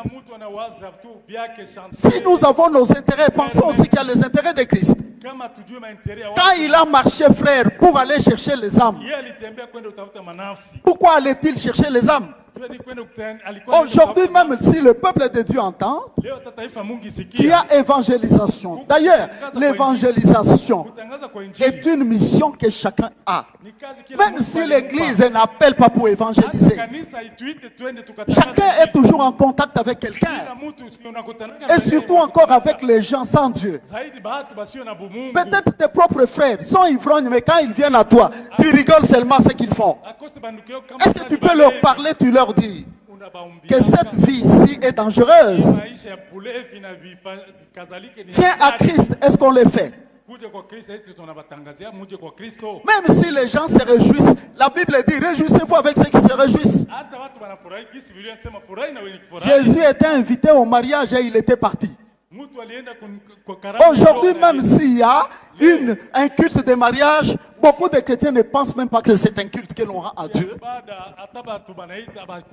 Si nous avons nos intérêts, pensons aussi qu'il y a les intérêts de Christ. Quand il a marché, frère, pour aller chercher les âmes, pourquoi allait-il chercher les âmes? Aujourd'hui, même si le peuple de Dieu entend qu'il y a évangélisation. D'ailleurs, l'évangélisation est une mission que chacun a. Même si l'église n'appelle pas pour évangéliser, chacun est toujours en contact avec quelqu'un. Et surtout encore avec les gens sans Dieu. Peut-être tes propres frères sont ivrognes, mais quand ils viennent à toi, tu rigoles seulement ce qu'ils font. Est-ce que tu peux leur parler, tu leur dis que cette vie-ci est dangereuse? Viens à Christ, est-ce qu'on le fait? Même si les gens se réjouissent, la Bible dit, réjouissez-vous avec ceux qui se réjouissent. Jésus était invité au mariage et il était parti. Aujourd'hui, même s'il y a un culte de mariage, beaucoup de chrétiens ne pensent même pas que c'est un culte que l'on rend à Dieu.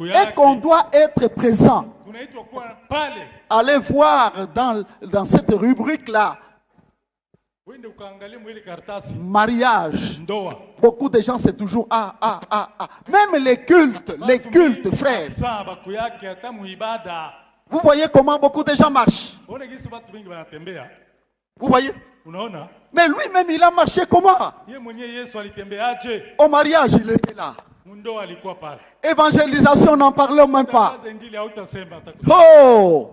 Et qu'on doit être présent. Allez voir dans cette rubrique-là, mariage. Beaucoup de gens c'est toujours Même les cultes, frères. Vous voyez comment beaucoup de gens marchent. Vous voyez? Mais lui-même, il a marché comment? Au mariage, il était là. Évangélisation, on n'en parlait même pas. Oh!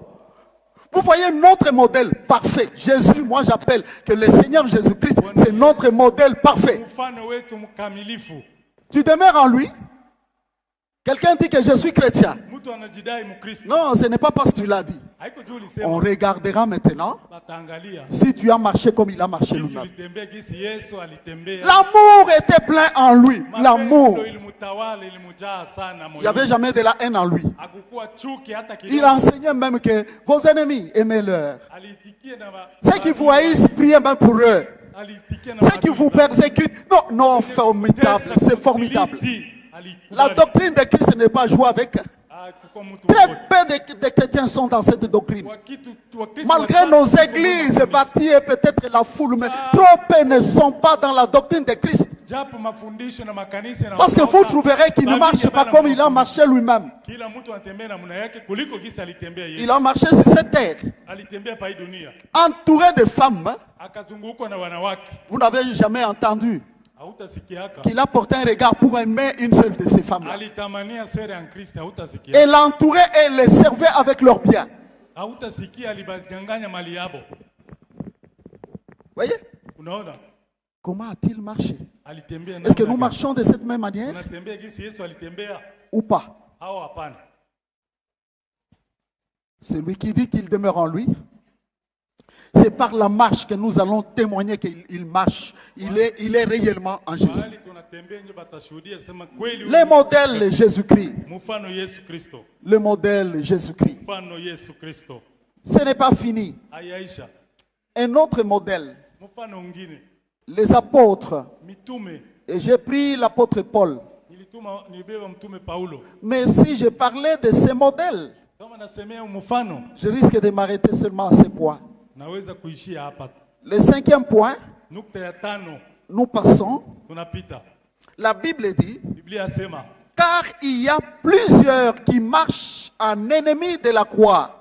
Vous voyez notre modèle parfait. Jésus, moi j'appelle que le Seigneur Jésus-Christ, c'est notre modèle parfait. Tu demeures en lui. Quelqu'un dit que je suis chrétien. Non, ce n'est pas parce que tu l'as dit. On regardera maintenant si tu as marché comme il a marché lui-même. L'amour était plein en lui. L'amour. Il n'y avait jamais de la haine en lui. Il enseignait même que vos ennemis, aimez-leur. Ceux qui vous haïssent, priez même pour eux. Ceux qui vous persécutent, non, formidable, c'est formidable. La doctrine de Christ n'est pas jouée avec. Très peu de chrétiens sont dans cette doctrine. Malgré nos églises bâties et peut-être la foule, mais trop peu ne sont pas dans la doctrine de Christ. Parce que vous trouverez qu'il ne marche pas comme il a marché lui-même. Il a marché sur cette terre, entouré de femmes. Vous n'avez jamais entendu qu'il a porté un regard pour aimer une seule de ces femmes-là. Et l'entourait et les servait avec leurs biens. Voyez? Comment a-t-il marché? Est-ce que nous marchons de cette même manière ou pas? Celui qui dit qu'il demeure en lui, c'est par la marche que nous allons témoigner qu'il marche. Il est réellement en Jésus. Le modèle Jésus-Christ. Le modèle Jésus-Christ. Ce n'est pas fini. Un autre modèle. Les apôtres. Et j'ai pris l'apôtre Paul. Mais si je parlais de ces modèles, je risque de m'arrêter seulement à ces points. Le cinquième point, nous passons. La Bible dit, car il y a plusieurs qui marchent en ennemis de la croix.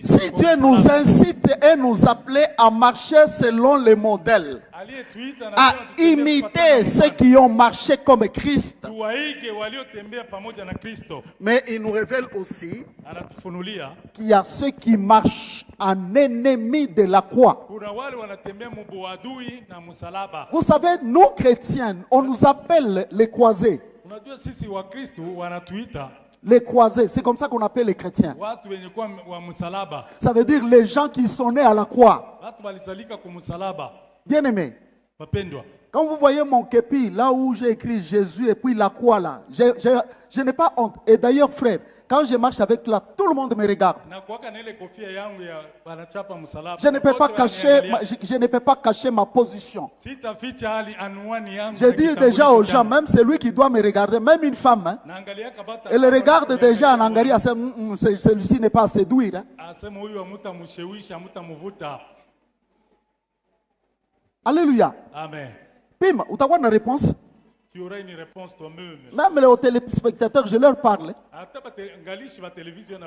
Si Dieu nous incite et nous appelait à marcher selon les modèles, à imiter ceux qui ont marché comme Christ, mais il nous révèle aussi qu'il y a ceux qui marchent en ennemis de la croix. Vous savez, nous chrétiens, on nous appelle les croisés. Les croisés, c'est comme ça qu'on appelle les chrétiens. Ça veut dire les gens qui sont nés à la croix. Bien aimé, Quand vous voyez mon képi, là où j'ai écrit Jésus et puis la croix là, je n'ai pas honte. Et d'ailleurs, frère, quand je marche avec là, tout le monde me regarde. Je ne peux pas cacher ma position. Je dis déjà aux gens, même celui qui doit me regarder, même une femme, hein, elle regarde déjà en Angari, celui-ci n'est pas à séduire. Hein. Alléluia. Amen. Pim, tu as une réponse? Tu auras une réponse toi-même. Même les téléspectateurs, je leur parle.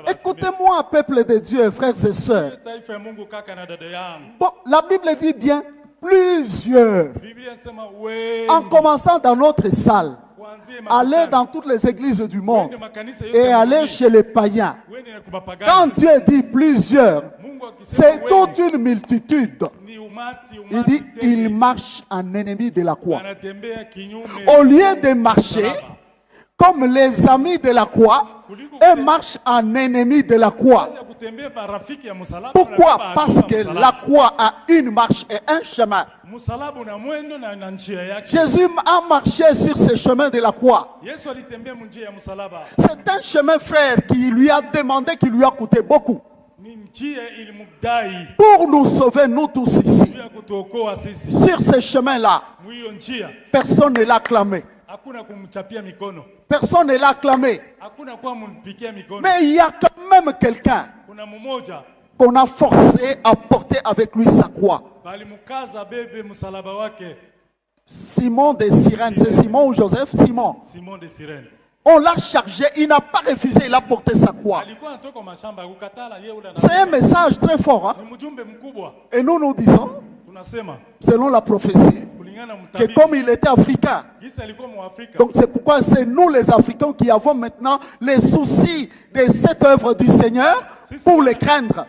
Écoutez-moi, peuple de Dieu, frères et sœurs. Bon, la Bible dit bien plusieurs. En commençant dans notre salle, aller dans toutes les églises du monde et aller chez les païens. Quand Dieu dit plusieurs, c'est toute une multitude. Il dit, il marche en ennemi de la croix. Au lieu de marcher comme les amis de la croix, eux marchent en ennemi de la croix. Pourquoi? Parce que la croix a une marche et un chemin. Jésus a marché sur ce chemin de la croix. C'est un chemin, frère, qui lui a demandé, qui lui a coûté beaucoup. Pour nous sauver, nous tous ici. Sur ce chemin-là, personne ne l'a clamé. Personne ne l'a clamé. Mais il y a quand même quelqu'un qu'on a forcé à porter avec lui sa croix. Simon de Cyrène. C'est Simon ou Joseph? Simon. Simon de Cyrène. On l'a chargé, il n'a pas refusé, il a porté sa croix. C'est un message très fort. Hein? Et nous nous disons, selon la prophétie, que comme il était africain, donc c'est pourquoi c'est nous les Africains qui avons maintenant les soucis de cette œuvre du Seigneur pour les craindre.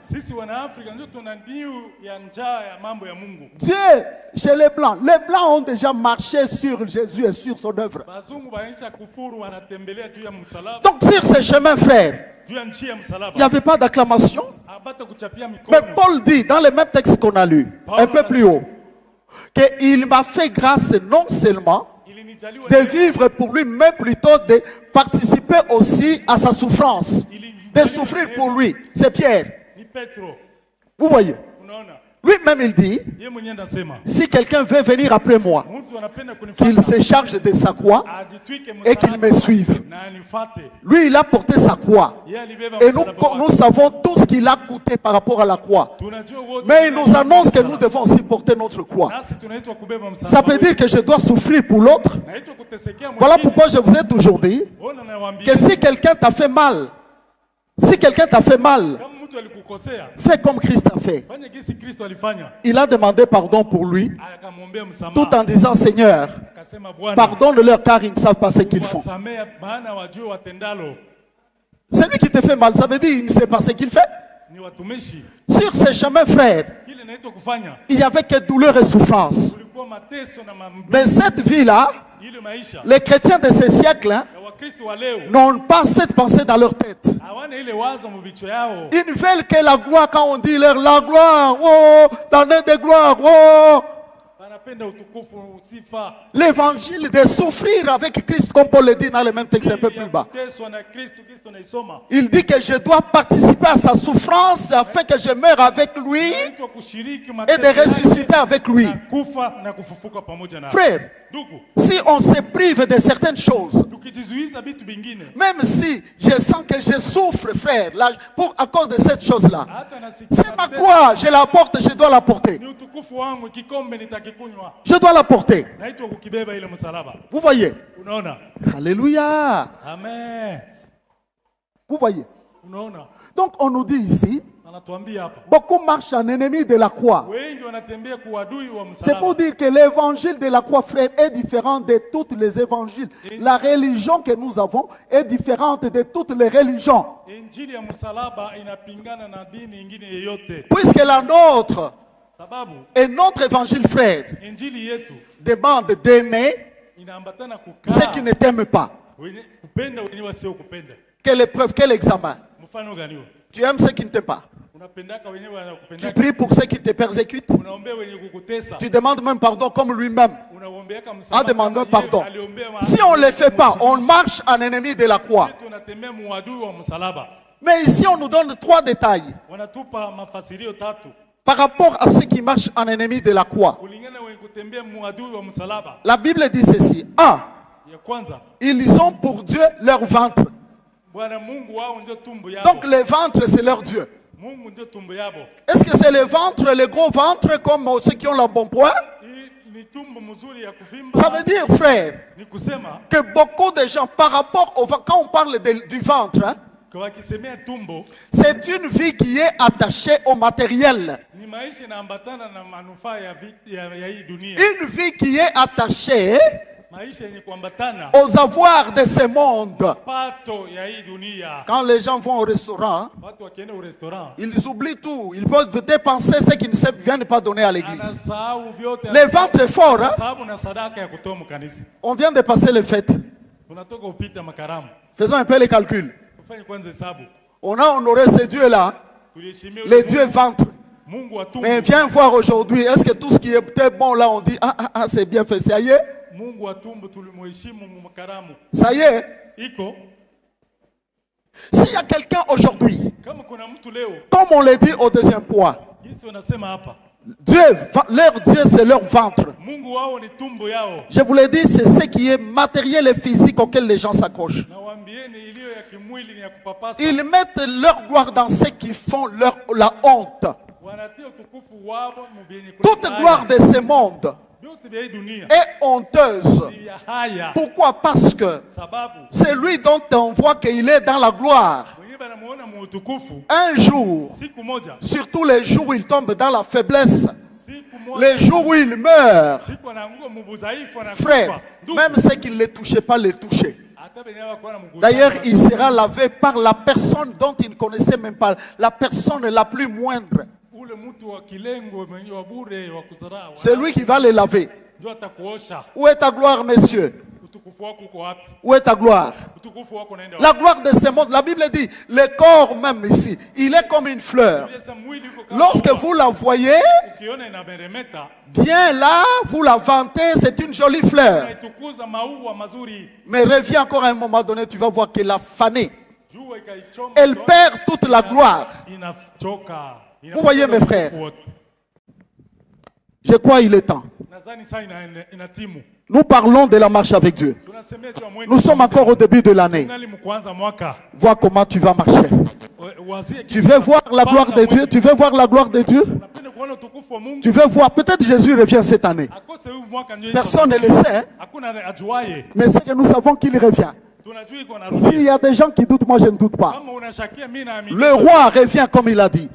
Dieu, chez les Blancs ont déjà marché sur Jésus et sur son œuvre. Donc sur ce chemin, frère, il n'y avait pas d'acclamation. Mais Paul dit dans le même texte qu'on a lu, un peu plus haut, qu'il m'a fait grâce non seulement de vivre pour lui, mais plutôt de participer aussi à sa souffrance, de souffrir pour lui. C'est Pierre. Vous voyez? Lui-même il dit, si quelqu'un veut venir après moi, qu'il se charge de sa croix et qu'il me suive. Lui, il a porté sa croix. Et nous savons tout ce qu'il a coûté par rapport à la croix. Mais il nous annonce que nous devons aussi porter notre croix. Ça veut dire que je dois souffrir pour l'autre. Voilà pourquoi je vous ai toujours dit que si quelqu'un t'a fait mal, fais comme Christ a fait. Il a demandé pardon pour lui, tout en disant, Seigneur, pardonne-leur car ils ne savent pas ce qu'ils font. Celui qui te fait mal, ça veut dire qu'il ne sait pas ce qu'il fait. Sur ce chemin, frère, il n'y avait que douleur et souffrance. Mais cette vie-là, les chrétiens de ce siècle, hein, n'ont pas cette pensée dans leur tête. Ils veulent que la gloire, quand on dit leur la gloire, oh, l'année de gloire, oh. L'évangile de souffrir avec Christ, comme Paul le dit dans le même texte un peu plus bas. Il dit que je dois participer à sa souffrance afin que je meure avec lui et de ressusciter avec lui. Frère, si on se prive de certaines choses, même si je sens que je souffre, frère, là, à cause de cette chose-là, c'est ma croix, je la porte, je dois la porter. Je dois la porter. Vous voyez? Alléluia. Amen. Vous voyez? Donc on nous dit ici, beaucoup marchent en ennemi de la croix. C'est pour dire que l'évangile de la croix, frère, est différent de tous les évangiles. La religion que nous avons est différente de toutes les religions. Puisque la nôtre et notre évangile, frère, demande d'aimer ceux qui ne t'aiment pas. Quelle épreuve, quel examen? Tu aimes ceux qui ne t'aiment pas. Tu pries pour ceux qui te persécutent. Tu demandes même pardon comme lui-même. en demandant pardon. Si on ne le fait pas, on marche en ennemi de la croix. Mais ici, on nous donne 3 détails par rapport à ceux qui marchent en ennemi de la croix. La Bible dit ceci. 1. Ils ont pour Dieu leur ventre. Donc le ventre, c'est leur Dieu. Est-ce que c'est le ventre, le gros ventre, comme ceux qui ont l'embonpoint? Ça veut dire, frère, que beaucoup de gens, par rapport au ventre, quand on parle du ventre, hein, c'est une vie qui est attachée au matériel. Une vie qui est attachée aux avoirs de ce monde. Quand les gens vont au restaurant, ils oublient tout. Ils peuvent dépenser ce qu'ils ne viennent pas donner à l'église. Le ventre est fort. Hein? On vient de passer les fêtes. Faisons un peu les calculs. On a honoré ce Dieu-là, le Dieu ventre. Mais viens voir aujourd'hui, est-ce que tout ce qui était bon là, on dit, c'est bien fait, ça y est? Ça y est? S'il y a quelqu'un aujourd'hui, comme on l'a dit au deuxième point, Dieu, leur Dieu, c'est leur ventre. Je vous l'ai dit, c'est ce qui est matériel et physique auquel les gens s'accrochent. Ils mettent leur gloire dans ceux qui font la honte. Toute gloire de ce monde est honteuse. Pourquoi? Parce que c'est lui dont on voit qu'il est dans la gloire. Un jour, surtout les jours où il tombe dans la faiblesse, les jours où il meurt, frère, même ceux qui ne les touchaient pas les touchaient. D'ailleurs, il sera lavé par la personne dont il ne connaissait même pas, la personne la plus moindre. C'est lui qui va les laver. Où est ta gloire, messieurs? Où est ta gloire? La gloire de ce monde, la Bible dit, le corps même ici, il est comme une fleur. Lorsque vous la voyez, bien là, vous la vantez, c'est une jolie fleur. Mais reviens encore à un moment donné, tu vas voir qu'elle a fané. Elle perd toute la gloire. Vous voyez mes frères, je crois qu'il est temps. Nous parlons de la marche avec Dieu. Nous sommes encore au début de l'année. Vois comment tu vas marcher. Tu veux voir la gloire de Dieu? Tu veux voir la gloire de Dieu? Tu veux voir, peut-être Jésus revient cette année. Personne ne le sait. Hein? Mais c'est que nous savons qu'il revient. S'il y a des gens qui doutent, moi je ne doute pas. Le roi revient comme il a dit.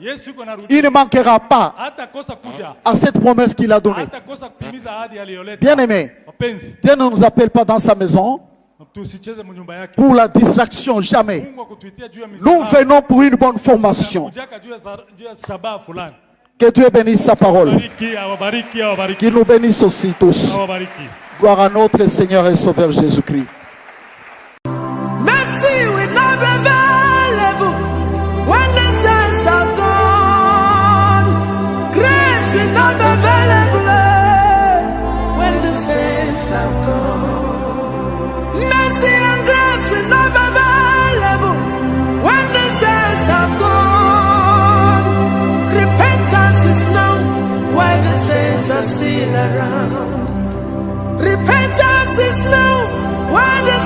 Il ne manquera pas à cette promesse qu'il a donnée. Bien aimé, Dieu ne nous appelle pas dans sa maison pour la distraction, jamais. Nous venons pour une bonne formation. Que Dieu bénisse sa parole. Qu'il nous bénisse aussi tous. Gloire à notre Seigneur et Sauveur Jésus-Christ. Still around. Repentance is now when the